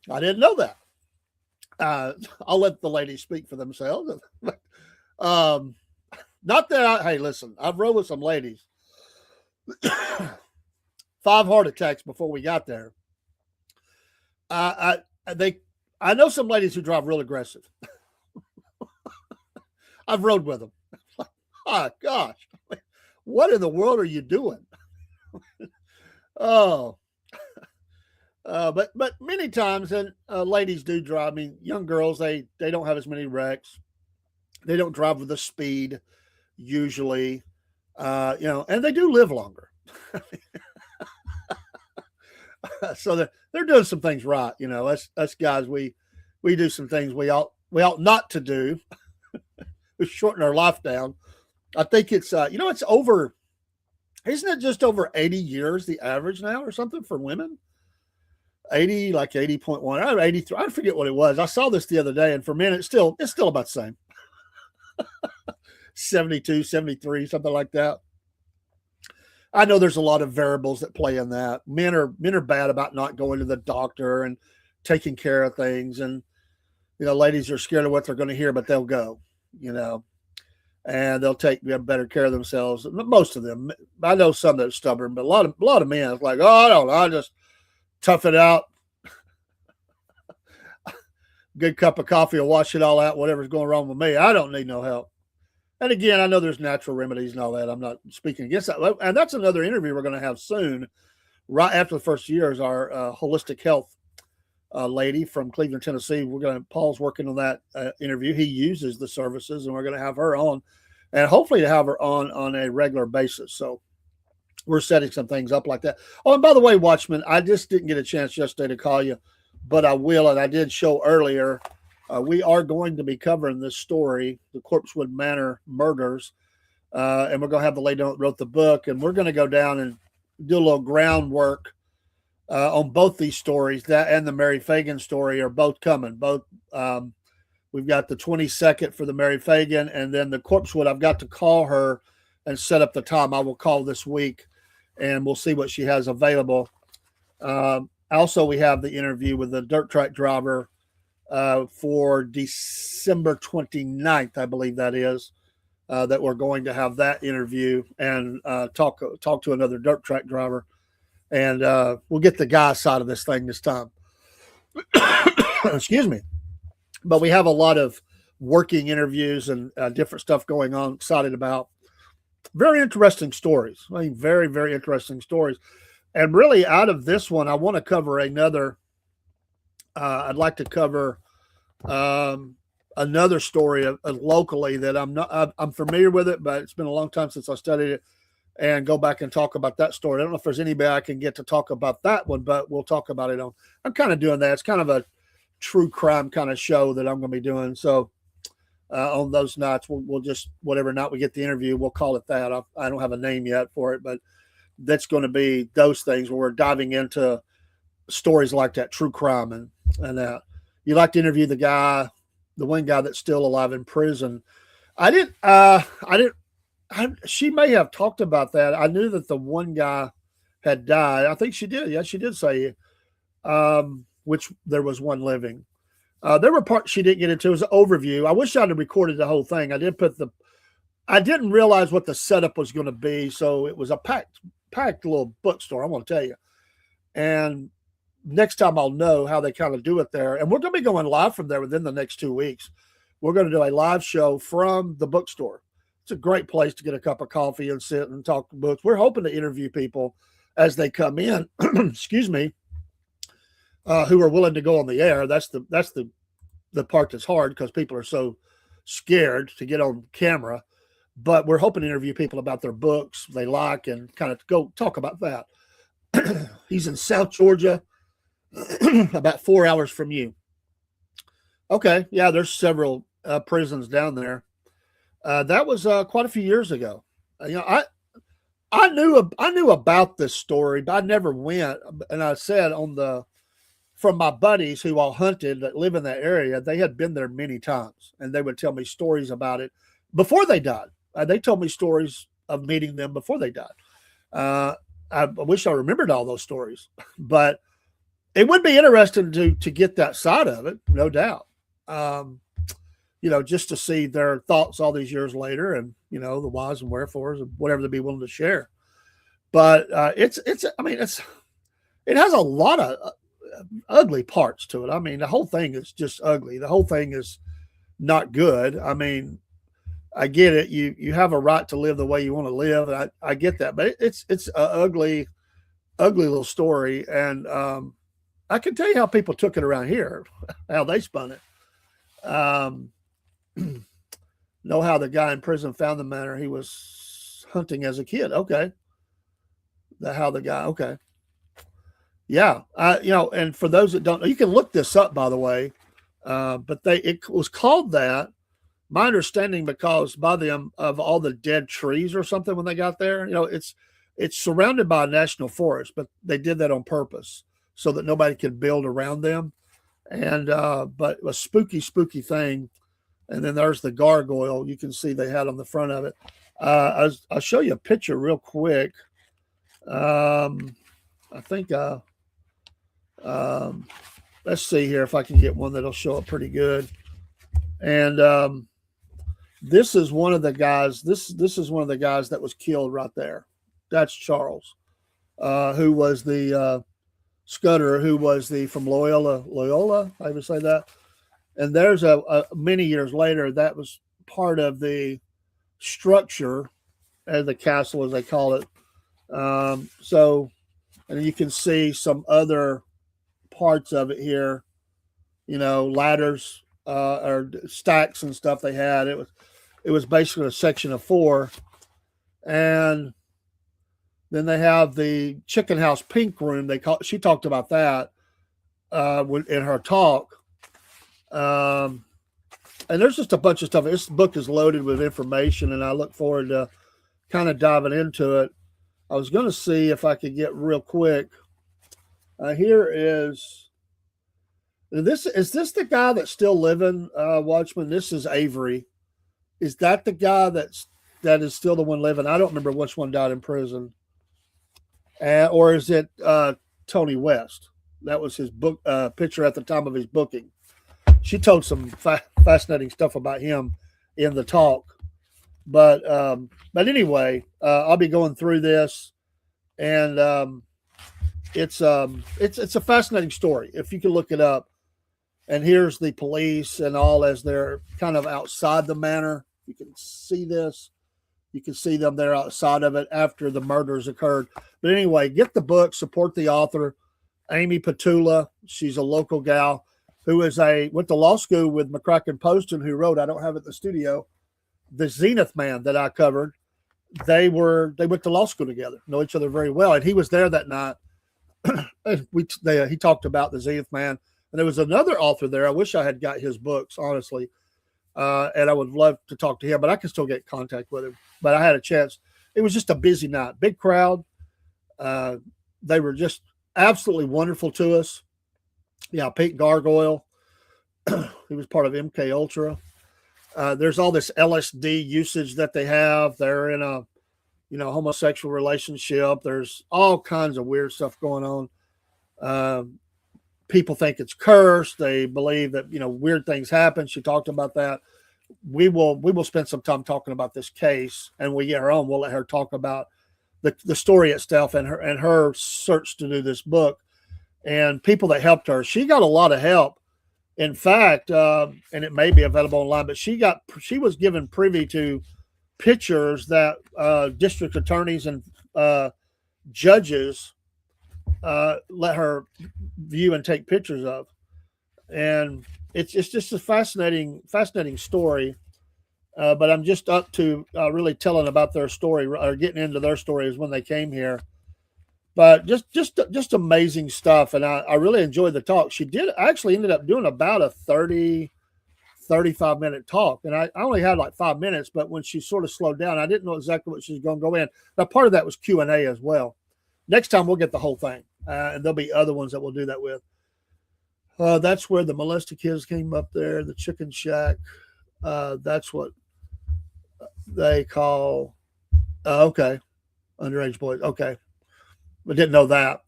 I didn't know that. I'll let the ladies speak for themselves. Not that hey, listen, I've rode with some ladies. 5 heart attacks before we got there. I know some ladies who drive real aggressive. I've rode with them. Oh gosh, what in the world are you doing? Oh, but many times, and ladies do drive. I mean, young girls, they don't have as many wrecks. They don't drive with the speed usually, and they do live longer. So they're doing some things right. Us guys, we do some things we ought not to do. We shorten our life down. I think it's it's over. Isn't it just over 80 years the average now or something for women? 80, like 80.1, 83. I forget what it was. I saw this the other day, and for men, it's still about the same. 72, 73, something like that. I know there's a lot of variables that play in that. Men are bad about not going to the doctor and taking care of things, and ladies are scared of what they're going to hear, but they'll go. You know, and they'll take better care of themselves. Most of them. I know some that are stubborn, but a lot of men it's like, oh, I don't know, I just tough it out. Good cup of coffee will wash it all out. Whatever's going wrong with me, I don't need no help. And again, I know there's natural remedies and all that. I'm not speaking against that. And that's another interview we're going to have soon, right after the first year, is our holistic health lady from Cleveland, Tennessee. Paul's working on that interview. He uses the services, and we're going to have her on, and hopefully to have her on a regular basis. So we're setting some things up like that. Oh, and by the way, Watchman, I just didn't get a chance yesterday to call you, but I will, and I did show earlier. We are going to be covering this story, the Corpsewood Manor murders, and we're going to have the lady that wrote the book, and we're going to go down and do a little groundwork on both these stories. That and the Mary Fagan story are both coming. Both we've got the 22nd for the Mary Fagan, and then the Corpsewood. I've got to call her and set up the time. I will call this week, and we'll see what she has available. Also, we have the interview with the dirt track driver for December 29th, I believe that is, that we're going to have that interview and talk to another dirt track driver. And we'll get the guy side of this thing this time. Excuse me. But we have a lot of working interviews and different stuff going on. Excited about. Very interesting stories. I mean, very, very interesting stories. And really, out of this one, I want to cover another. I'd like to cover another story locally that I'm familiar with it, but it's been a long time since I studied it, and go back and talk about that story. I don't know if there's anybody I can get to talk about that one, but we'll talk about it I'm kind of doing that. It's kind of a true crime kind of show that I'm going to be doing. So on those nights, we'll just, whatever night we get the interview, we'll call it that. I don't have a name yet for it, but that's going to be those things where we're diving into stories like that, true crime and that. You like to interview the one guy that's still alive in prison. She may have talked about that. I knew that the one guy had died. I think she did. Yeah, she did say, which there was one living. There were parts she didn't get into. It was an overview. I wish I'd have recorded the whole thing. I didn't realize what the setup was going to be. So it was a packed little bookstore, I want to tell you. And next time I'll know how they kind of do it there. And we're going to be going live from there within the next 2 weeks. We're going to do a live show from the bookstore. It's a great place to get a cup of coffee and sit and talk books. We're hoping to interview people as they come in, excuse me, who are willing to go on the air. That's the part that's hard because people are so scared to get on camera. But we're hoping to interview people about their books they like and kind of go talk about that. He's in South Georgia, about 4 hours from you. Okay, yeah, there's several prisons down there. That was quite a few years ago. I knew about this story, but I never went. And I said from my buddies who all hunted that live in that area, they had been there many times, and they would tell me stories about it before they died. They told me stories of meeting them before they died. I wish I remembered all those stories, but it would be interesting to get that side of it, no doubt. Just to see their thoughts all these years later, and the whys and wherefores and whatever they'd be willing to share. But it has a lot of ugly parts to it. I mean, the whole thing is just ugly. The whole thing is not good. I mean, I get it. You have a right to live the way you want to live. I get that, but it's an ugly little story. And I can tell you how people took it around here, how they spun it. Know how the guy in prison found the manor he was hunting as a kid. Okay. Okay. Yeah. And for those that don't know, you can look this up, by the way. But it was called that, my understanding, because by them of all the dead trees or something when they got there. It's surrounded by a national forest, but they did that on purpose so that nobody could build around them. And but a spooky thing. And then there's the gargoyle you can see they had on the front of it. I'll show you a picture real quick. I think um, let's see here if I can get one that'll show up pretty good. And this is one of the guys. This is one of the guys that was killed right there. That's Charles, who was the Scudder, who was the from Loyola. I would say that. And there's a many years later that was part of the structure of the castle, as they call it. So, and you can see some other parts of it here. You know, ladders or stacks and stuff they had. It was basically a section of four, and then they have the chicken house pink room. She talked about that in her talk. And there's just a bunch of stuff. This book is loaded with information, and I look forward to kind of diving into it. I was going to see if I could get real quick. Here is this. Is this the guy that's still living, Watchman? This is Avery. Is that the guy that is still the one living? I don't remember which one died in prison. Or is it Tony West? That was his book picture at the time of his booking. She told some fascinating stuff about him in the talk. But anyway, I'll be going through this, and it's a fascinating story if you can look it up. And here's the police and all as they're kind of outside the manor. You can see this. You can see them there outside of it after the murders occurred. But anyway, get the book, support the author, Amy Petula. She's a local gal who went to law school with McCracken Poston, who wrote, I don't have it in the studio, The Zenith Man that I covered. They went to law school together, know each other very well. And he was there that night. He talked about The Zenith Man. And there was another author there. I wish I had got his books, honestly. And I would love to talk to him, but I can still get in contact with him. But I had a chance. It was just a busy night, big crowd. They were just absolutely wonderful to us. Yeah, Pete Gargoyle. He was part of MK Ultra. There's all this LSD usage that they have. They're in a, homosexual relationship. There's all kinds of weird stuff going on. People think it's cursed. They believe that, weird things happen. She talked about that. We will spend some time talking about this case, and we get her on. We'll let her talk about the story itself and her search to do this book and people that helped her. She got a lot of help. In fact, and it may be available online, but she was given privy to pictures that district attorneys and judges let her view and take pictures of. And it's just a fascinating story. But I'm just up to really telling about their story or getting into their stories when they came here. But just amazing stuff. And I really enjoyed the talk. She ended up doing about a 35 minute talk. And I only had like 5 minutes, but when she sort of slowed down, I didn't know exactly what she was going to go in. Now, part of that was Q&A as well. Next time we'll get the whole thing. And there'll be other ones that we'll do that with. That's where the molested kids came up there, the chicken shack. That's what they call, okay, underage boys. Okay. I didn't know that.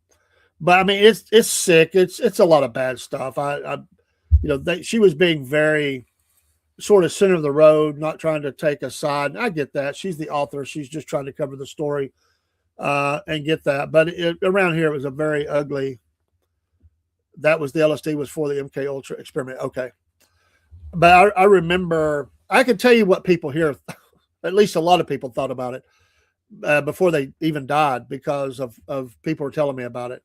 But I mean, it's sick. It's a lot of bad stuff. She was being very sort of center of the road, not trying to take a side. I get that. She's the author. She's just trying to cover the story and get that. But around here, it was a very ugly. That was the LSD was for the MK Ultra experiment. Okay. But I remember, I can tell you what people here, at least a lot of people thought about it before they even died because of people were telling me about it.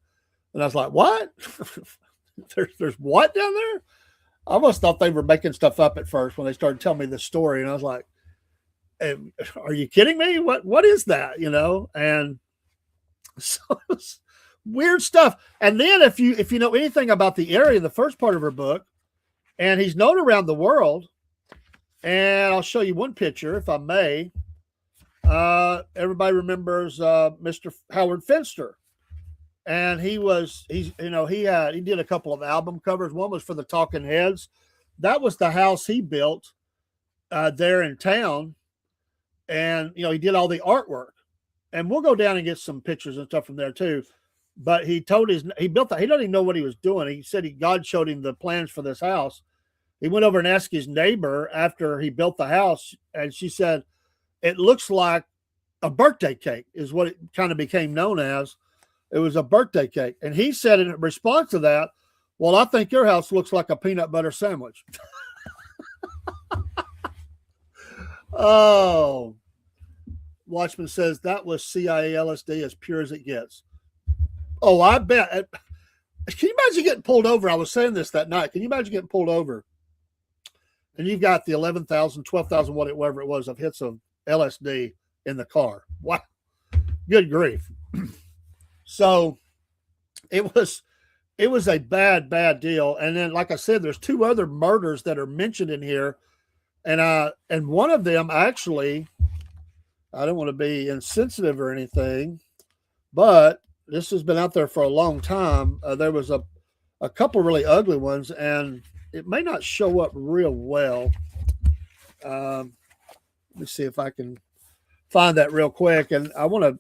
And I was like, what? there's what down there? I almost thought they were making stuff up at first when they started telling me this story. And I was like, hey, are you kidding me? What is that? And so it's weird stuff. And then if you know anything about the area in the first part of her book, and he's known around the world, and I'll show you one picture, if I may. Everybody remembers Mr. Howard Finster. And he did a couple of album covers. One was for the Talking Heads. That was the house he built there in town. And, he did all the artwork. and we'll go down and get some pictures and stuff from there too. But he told he built that. He doesn't even know what he was doing. He said God showed him the plans for this house. He went over and asked his neighbor after he built the house, and she said, it looks like a birthday cake is what it kind of became known as. It was a birthday cake. And he said in response to that, well, I think your house looks like a peanut butter sandwich. Oh, Watchman says that was CIA LSD as pure as it gets. Oh, I bet. Can you imagine getting pulled over? I was saying this that night. Can you imagine getting pulled over? And you've got the 11,000, 12,000, whatever it was, of hits of LSD in the car. Wow. Good grief. So it was a bad deal. And then, like I said, there's 2 other murders that are mentioned in here. And one of them actually, I don't want to be insensitive or anything, but this has been out there for a long time. There was a couple really ugly ones, and it may not show up real well. Let me see if I can find that real quick. And I want to,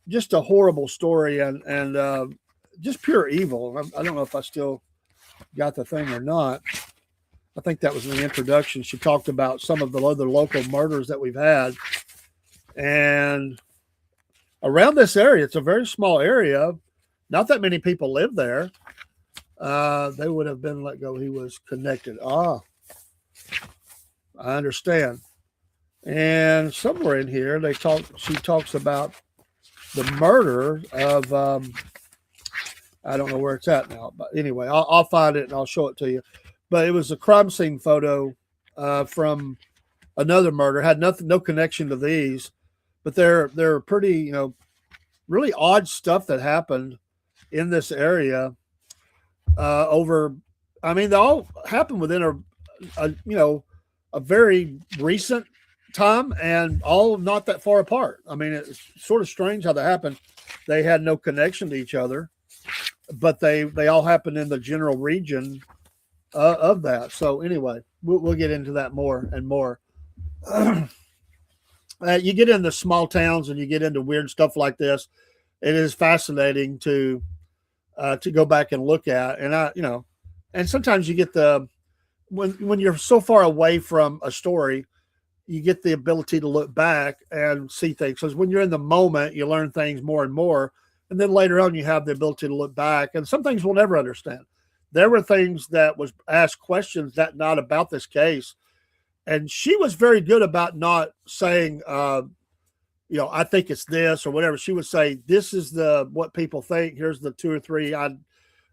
just a horrible story and just pure evil. I don't know if I still got the thing or not. I think that was in the introduction. She talked about some of the other local murders that we've had. And around this area, it's a very small area. Not that many people live there. They would have been let go. He was connected. I understand. And somewhere in here, she talks about the murder of, I don't know where it's at now, but anyway, I'll find it and I'll show it to you. But it was a crime scene photo from another murder. Had no connection to these, but they're pretty, really odd stuff that happened in this area. They all happened within a very recent time and all not that far apart. I mean, it's sort of strange how that happened. They had no connection to each other, but they all happened in the general region of that. So anyway, we'll get into that more and more. You get into small towns and you get into weird stuff like this. It is fascinating to go back and look at. And and sometimes you get when you're so far away from a story, you get the ability to look back and see things. Because when you're in the moment, you learn things more and more. And then later on, you have the ability to look back. And some things we'll never understand. There were things that was asked questions that not about this case. And she was very good about not saying, I think it's this or whatever. She would say, this is what people think. Here's the 2 or 3. And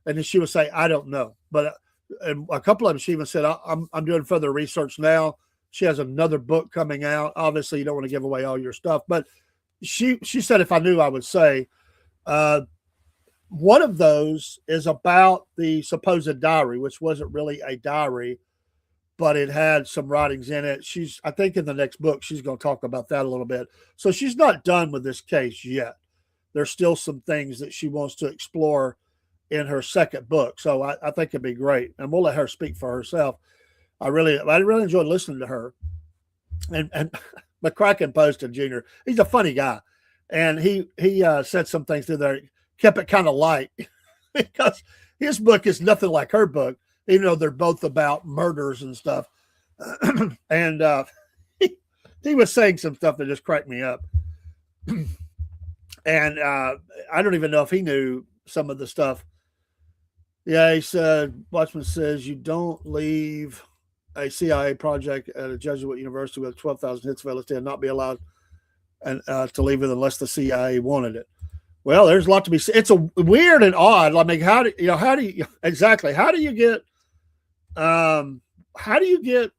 then she would say, I don't know. But and a couple of them, she even said, I'm doing further research now. She has another book coming out. Obviously, you don't want to give away all your stuff. But she said, if I knew, I would say. One of those is about the supposed diary, which wasn't really a diary, but it had some writings in it. I think in the next book, she's going to talk about that a little bit. So she's not done with this case yet. There's still some things that she wants to explore in her second book. So I think it'd be great. And we'll let her speak for herself. I really enjoyed listening to her. And McCracken posted Jr. He's a funny guy. And he said some things through there, kept it kind of light because his book is nothing like her book, even though they're both about murders and stuff. And he was saying some stuff that just cracked me up. And I don't even know if he knew some of the stuff. Yeah, he said, Watchman says, you don't leave a CIA project at a Jesuit university with 12,000 hits of LSD and not be allowed to leave it unless the CIA wanted it. Well, there's a lot to be said. It's a weird and odd. I mean, how do you get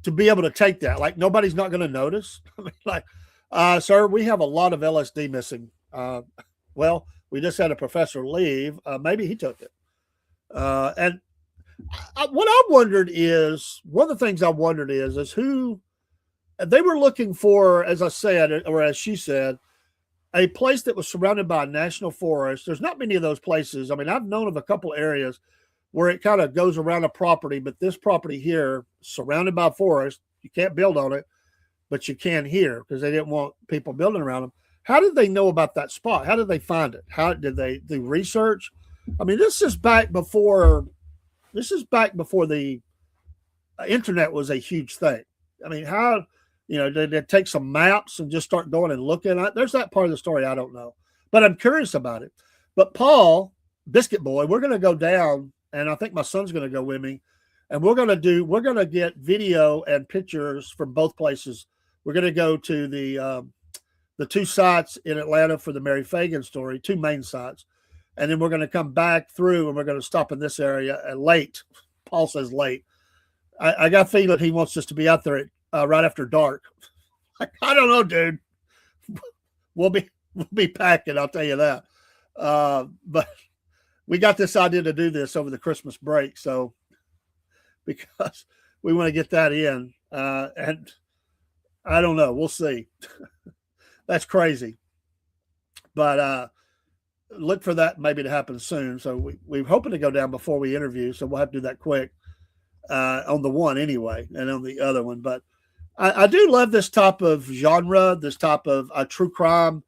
to be able to take that? Like, nobody's not going to notice. I mean, sir, we have a lot of LSD missing. Well, we just had a professor leave. Maybe he took it. And what I wondered is, one of the things I wondered is who they were looking for, as I said, or as she said, a place that was surrounded by a national forest. There's not many of those places. I mean, I've known of a couple areas where it kind of goes around a property, but this property here, surrounded by forest, you can't build on it. but you can't hear because they didn't want people building around them. How did they know about that spot? How did they find it? How did they do research? I mean, this is back before the internet was a huge thing. I mean, how, did they take some maps and just start going and looking at? There's that part of the story I don't know, but I'm curious about it. But Paul, Biscuit Boy, we're going to go down, and I think my son's going to go with me, and we're going to get video and pictures from both places. We're going to go to the two sites in Atlanta for the Mary Fagan story, two main sites, and then we're going to come back through, and we're going to stop in this area late. Paul says late. I got a feeling he wants us to be out there at, right after dark. I don't know, dude. We'll be packing, I'll tell you that. But we got this idea to do this over the Christmas break, so because we want to get that in, and I don't know, we'll see. That's crazy, but look for that maybe to happen soon. So we're hoping to go down before we interview, so we'll have to do that quick on the one anyway, and on the other one. But I do love this type of genre, this type of true crime,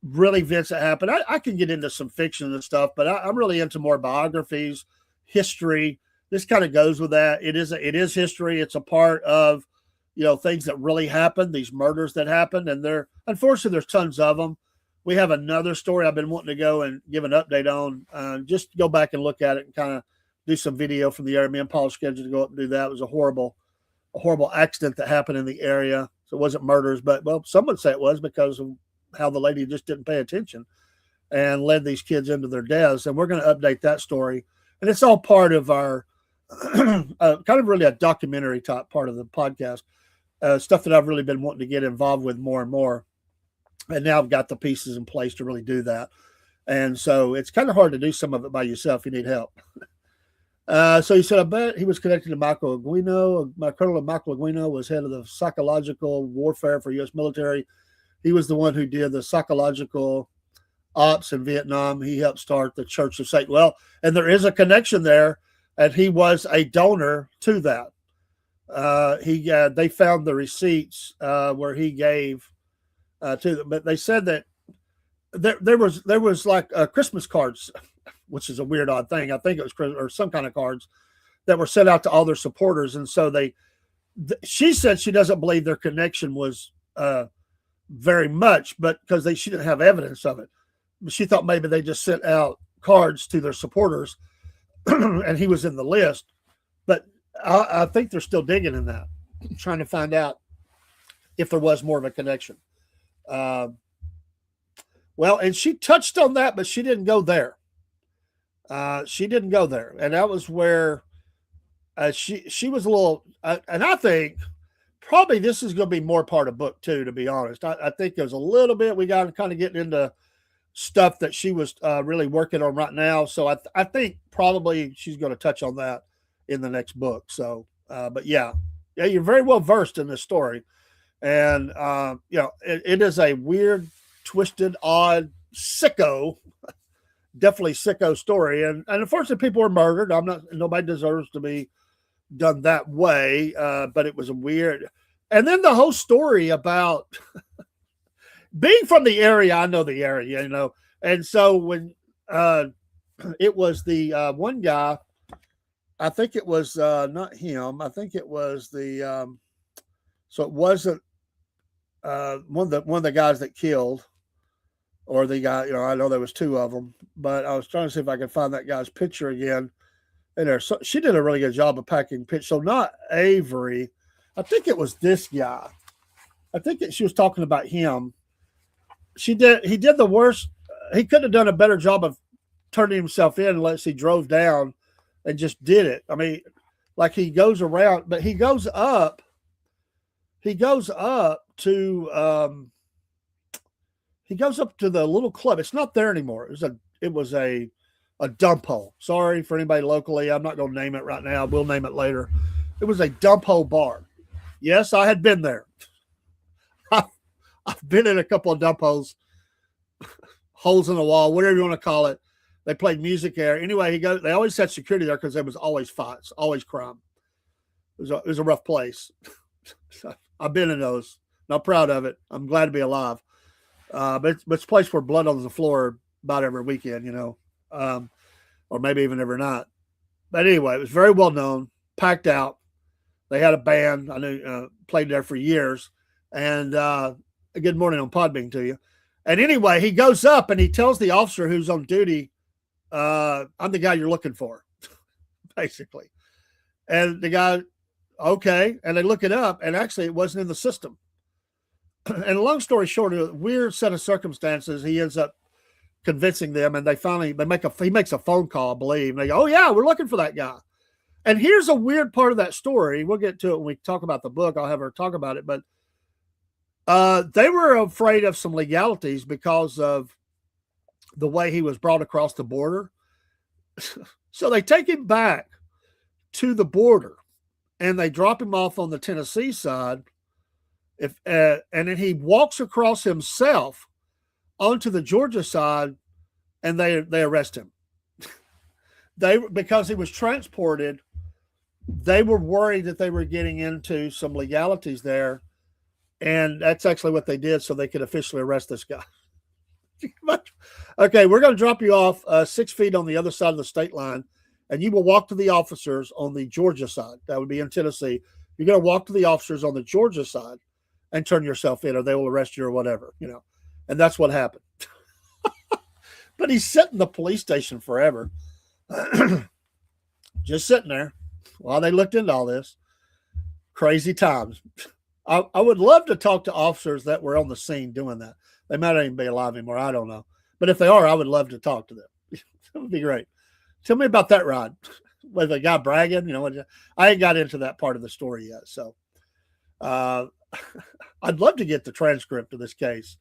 really events that happen. I can get into some fiction and stuff, but I'm really into more biographies, history. This kind of goes with that. It is history. It's a part of, things that really happened, these murders that happened, and unfortunately there's tons of them. We have another story I've been wanting to go and give an update on. Just go back and look at it and kind of do some video from the area. Me and Paul are scheduled to go up and do that. It was a horrible accident that happened in the area. So it wasn't murders, but some would say it was because of how the lady just didn't pay attention and led these kids into their deaths. And we're going to update that story. And it's all part of our kind of really a documentary type part of the podcast, stuff that I've really been wanting to get involved with more and more. And now I've got the pieces in place to really do that. And so it's kind of hard to do some of it by yourself. You need help. So he said, I bet he was connected to Michael Aguino. Colonel Michael Aguino was head of the psychological warfare for U.S. military. He was the one who did the psychological ops in Vietnam. He helped start the Church of Satan. Well, and there is a connection there, and he was a donor to that. They found the receipts where he gave to them, but they said that there was like Christmas cards, which is a weird, odd thing. I think it was Christmas or some kind of cards that were sent out to all their supporters, and so she said she doesn't believe their connection was very much, but because she didn't have evidence of it. She thought maybe they just sent out cards to their supporters, and he was in the list. But I think they're still digging in that, trying to find out if there was more of a connection. Well, and she touched on that, but she didn't go there. And that was where she was a little. And I think probably this is going to be more part of book 2, to be honest. I think there's a little bit we got to kind of get into stuff that she was really working on right now. So I think probably she's going to touch on that in the next book. So, but yeah, you're very well versed in this story, and it is a weird, twisted, odd, definitely sicko story. And unfortunately, people were murdered. Nobody deserves to be done that way. But it was a weird, and then the whole story about being from the area. I know the area, and so when it was the one guy, I think it was not him. I think it was the so it wasn't one of the guys that killed, or the guy. I know there was 2 of them, but I was trying to see if I could find that guy's picture again. And there, so she did a really good job of packing pictures. So not Avery. I think it was this guy. I think she was talking about him. He did the worst. He couldn't have done a better job of turning himself in unless he drove down and just did it. I mean, like he goes around, but he goes up to the little club. It's not there anymore. It was a dump hole. Sorry for anybody locally. I'm not going to name it right now. We'll name it later. It was a dump hole bar. Yes, I had been there. I've been in a couple of dump holes in the wall, whatever you want to call it. They played music there. Anyway, they always had security there because there was always fights, always crime. It was a rough place. So I've been in those. Not proud of it. I'm glad to be alive. But it's a place where blood on the floor about every weekend, or maybe even every night. But anyway, it was very well known, packed out. They had a band. I knew played there for years. And good morning on Podbean to you. And anyway, he goes up and he tells the officer who's on duty, I'm the guy you're looking for, basically. And the guy, okay. And they look it up, and actually it wasn't in the system. And long story short, a weird set of circumstances, he ends up convincing them, and he makes a phone call, I believe. And they go, oh, yeah, we're looking for that guy. And here's a weird part of that story. We'll get to it when we talk about the book. I'll have her talk about it. But they were afraid of some legalities because of the way he was brought across the border. So they take him back to the border, and they drop him off on the Tennessee side. And then he walks across himself onto the Georgia side, and they arrest him. Because he was transported, they were worried that they were getting into some legalities there, and that's actually what they did, so they could officially arrest this guy. Okay, we're going to drop you off 6 feet on the other side of the state line, and you will walk to the officers on the Georgia side. That would be in Tennessee. You're going to walk to the officers on the Georgia side and turn yourself in, or they will arrest you or whatever, And that's what happened. But he's sitting in the police station forever, just sitting there while they looked into all this. Crazy times. I would love to talk to officers that were on the scene doing that. They might not even be alive anymore. I don't know. But if they are, I would love to talk to them. That would be great. Tell me about that ride. Was the guy bragging? I ain't got into that part of the story yet. So I'd love to get the transcript of this case,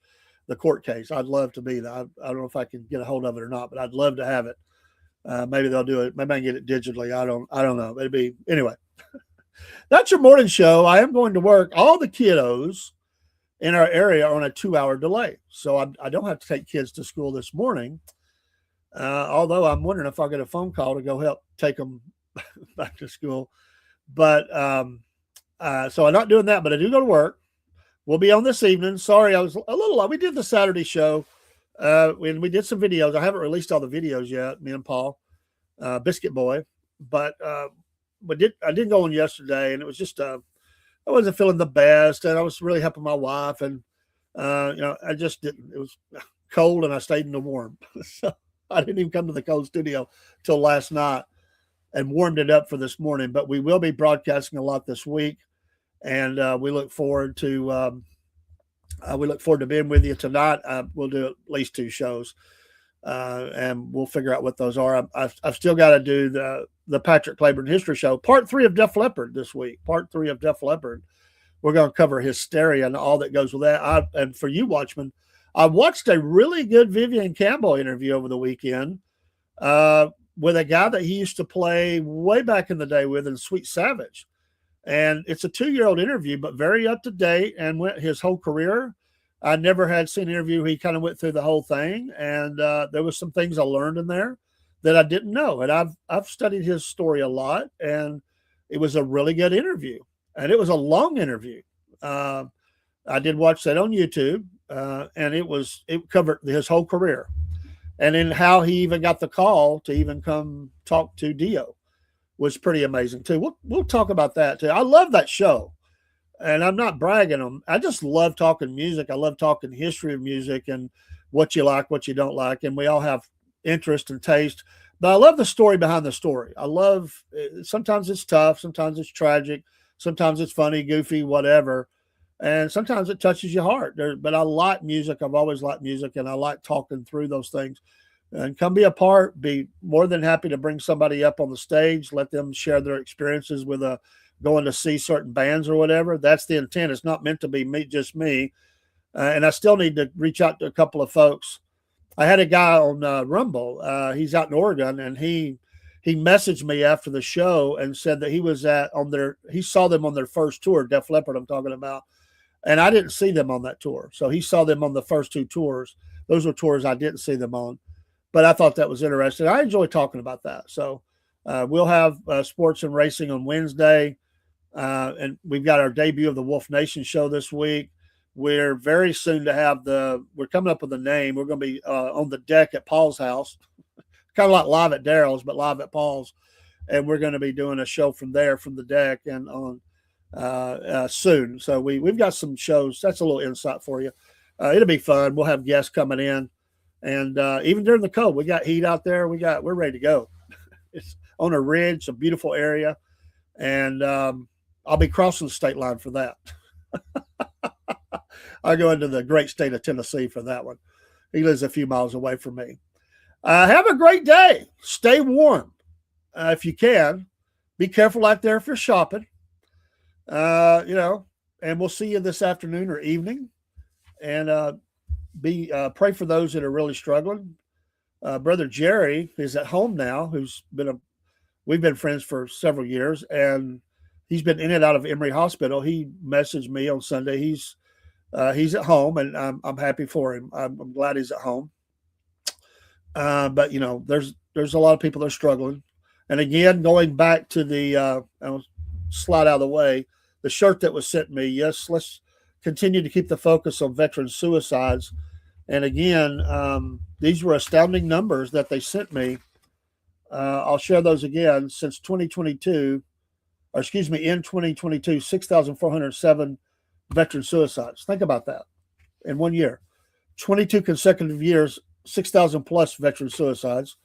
the court case. I'd love to be there. I don't know if I can get a hold of it or not, but I'd love to have it. Maybe they'll do it. Maybe I can get it digitally. I don't know. It'd be anyway. That's your morning show. I am going to work. All the kiddos in our area are on a 2-hour delay, so I don't have to take kids to school this morning. Although I'm wondering if I'll get a phone call to go help take them back to school. But so I'm not doing that, but I do go to work. We'll be on this evening. Sorry, I was a little. We did the Saturday show. When we did some videos. I haven't released all the videos yet, me and Paul, Biscuit Boy. But I did go on yesterday, and it was just I wasn't feeling the best, and I was really helping my wife, and I just didn't. It was cold, and I stayed in the warm. So I didn't even come to the cold studio till last night and warmed it up for this morning. But we will be broadcasting a lot this week, and we look forward to being with you tonight. We'll do at least 2 shows, and we'll figure out what those are. I've still got to do the Patrick Claiborne History Show, Part 3 of Def Leppard this week. Part 3 of Def Leppard. We're going to cover hysteria and all that goes with that. And for you, Watchmen, I watched a really good Vivian Campbell interview over the weekend with a guy that he used to play way back in the day with in Sweet Savage. And it's a 2-year-old interview, but very up to date, and went his whole career. I never had seen an interview. He kind of went through the whole thing, and there was some things I learned in there that I didn't know. And I've studied his story a lot, and it was a really good interview. And it was a long interview. I did watch that on YouTube, and it covered his whole career, and then how he even got the call to even come talk to Dio was pretty amazing too. We'll talk about that too. I love that show, and I'm not bragging on. I just love talking music. I love talking history of music and what you like, what you don't like, and we all have interest and taste. But I love the story behind the story. I love. Sometimes it's tough. Sometimes it's tragic. Sometimes it's funny, goofy, whatever. And sometimes it touches your heart. But I like music. I've always liked music, and I like talking through those things. And come be a part. Be more than happy to bring somebody up on the stage, let them share their experiences with going to see certain bands or whatever. That's the intent. It's not meant to be just me. And I still need to reach out to a couple of folks. I had a guy on Rumble. He's out in Oregon, and he messaged me after the show and said that he was he saw them on their first tour, Def Leppard I'm talking about. And I didn't see them on that tour. So he saw them on the first 2 tours. Those were tours I didn't see them on. But I thought that was interesting. I enjoy talking about that. So we'll have sports and racing on Wednesday. And we've got our debut of the Wolf Nation show this week. We're very soon to have we're coming up with a name. We're going to be on the deck at Paul's house, kind of like live at Daryl's, but live at Paul's. And we're going to be doing a show from there, from the deck, and on soon. So we've got some shows. That's a little insight for you. It'll be fun. We'll have guests coming in, and even during the cold, we got heat out there. We're ready to go. It's on a ridge, a beautiful area, and I'll be crossing the state line for that. I'll go into the great state of Tennessee for that one. He lives a few miles away from me. Have a great day. Stay warm if you can. Be careful out there if you're shopping. And we'll see you this afternoon or evening. And pray for those that are really struggling. Brother Jerry is at home now, we've been friends for several years, and he's been in and out of Emory Hospital. He messaged me on Sunday. He's at home, and I'm happy for him. I'm glad he's at home. But there's a lot of people that are struggling. And again, going back to I'll slide out of the way, the shirt that was sent me. Yes, let's continue to keep the focus on veteran suicides. And again, these were astounding numbers that they sent me. I'll share those again. Since 2022, in 2022, 6,407 veteran suicides. Think about that in 1 year. 22 consecutive years, 6,000 plus veteran suicides.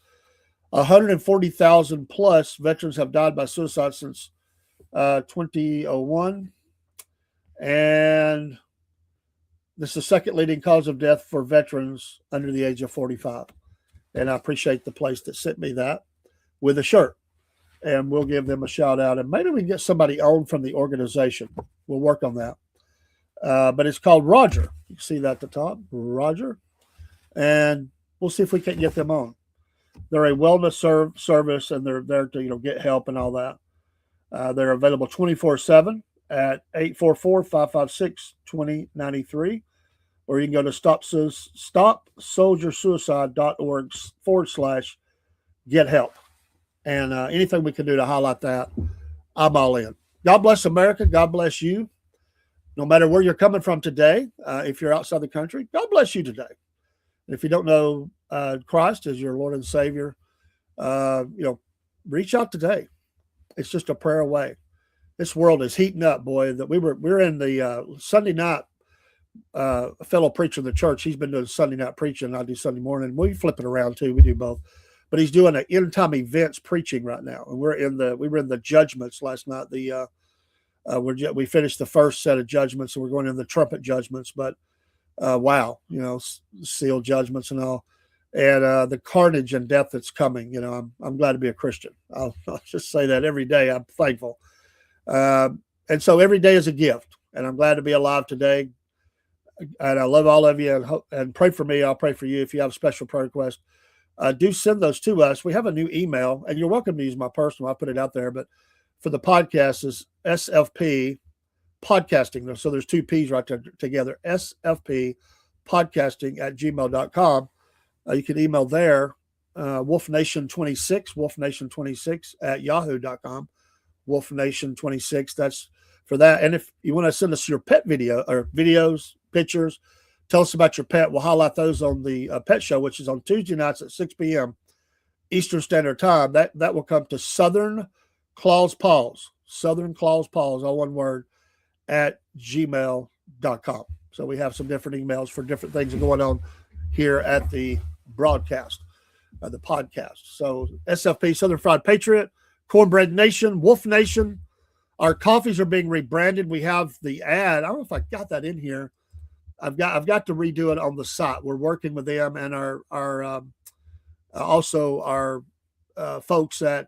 140,000 plus veterans have died by suicide since 2001. And this is the second leading cause of death for veterans under the age of 45. And I appreciate the place that sent me that with a shirt. And we'll give them a shout out. And maybe we can get somebody on from the organization. We'll work on that. But it's called Roger. You can see that at the top, Roger. And we'll see if we can get them on. They're a wellness service, and they're there to get help and all that. They're available 24/7 at 844-556-2093. Or you can go to stopsoldiersuicide.org/get help. And anything we can do to highlight that, I'm all in. God bless America. God bless you. No matter where you're coming from today, if you're outside the country, God bless you today. And if you don't know Christ as your Lord and Savior, reach out today. It's just a prayer away. This world is heating up, boy. That we're in the Sunday night. A fellow preacher in the church, he's been doing Sunday night preaching. I do Sunday morning. We flip it around too. We do both. But he's doing an end time events preaching right now, and we were in the judgments last night. We finished the first set of judgments, and we're going in the trumpet judgments. But wow, seal judgments and all, and the carnage and death that's coming. I'm glad to be a Christian. I'll just say that every day. I'm thankful, and so every day is a gift, and I'm glad to be alive today. And I love all of you, and pray for me. I'll pray for you if you have a special prayer request. Do send those to us. We have a new email, and you're welcome to use my personal. I put it out there, but for the podcast is SFP podcasting. So there's two P's right there together. SFP podcasting at gmail.com. You can email there. wolfnation26 at yahoo.com. wolfnation26. That's for that. And if you want to send us your pet video or videos, pictures, tell us about your pet. We'll highlight those on the pet show, which is on Tuesday nights at 6 p.m. Eastern Standard Time. That will come to Southern Claws Paws, all one word, at gmail.com. So we have some different emails for different things going on here at the broadcast, the podcast. So SFP, Southern Fried Patriot, Cornbread Nation, Wolf Nation. Our coffees are being rebranded. We have the ad. I don't know if I got that in here. I've got to redo it on the site. We're working with them and our folks that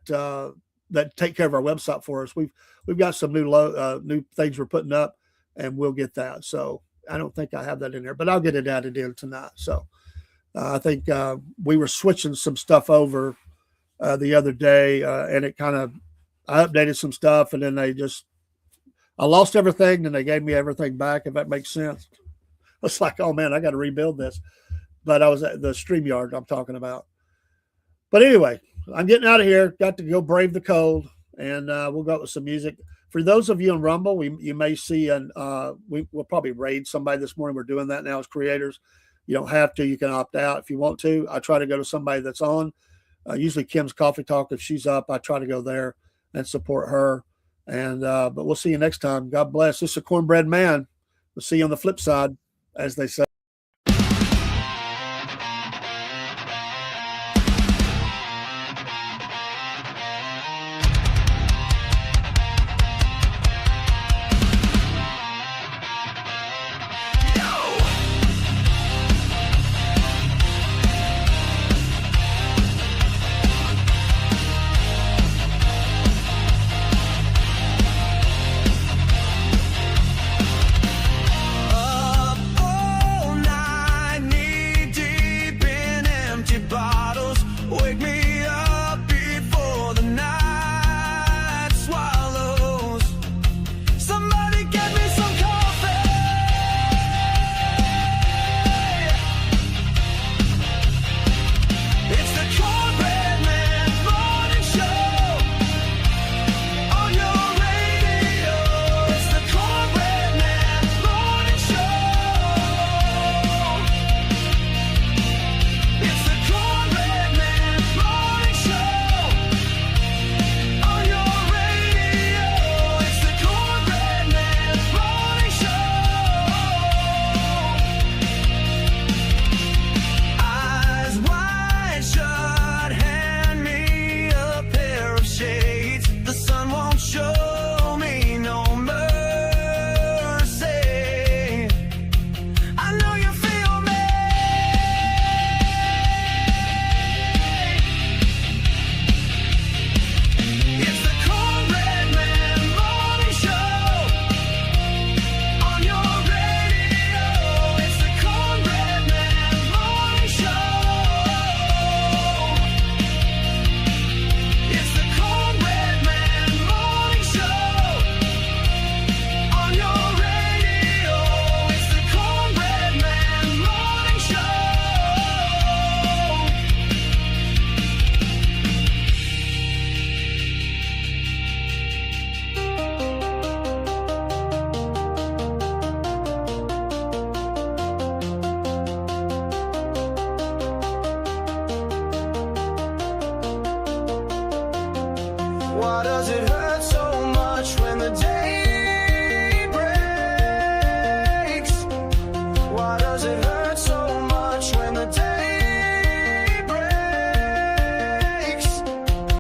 take care of our website for us. We've got some new things we're putting up, and we'll get that. So I don't think I have that in there, but I'll get it added in tonight. So I think we were switching some stuff over the other day, and it I updated some stuff, and then I lost everything, and they gave me everything back. If that makes sense. It's like, oh man, I got to rebuild this. But I was at the StreamYard I'm talking about. But anyway, I'm getting out of here. Got to go brave the cold, and we'll go with some music. For those of you in Rumble, you may see we'll probably raid somebody this morning. We're doing that now as creators. You don't have to. You can opt out if you want to. I try to go to somebody that's on. Usually Kim's Coffee Talk. If she's up, I try to go there and support her. And but we'll see you next time. God bless. This is a Cornbread Man. We'll see you on the flip side, as they say.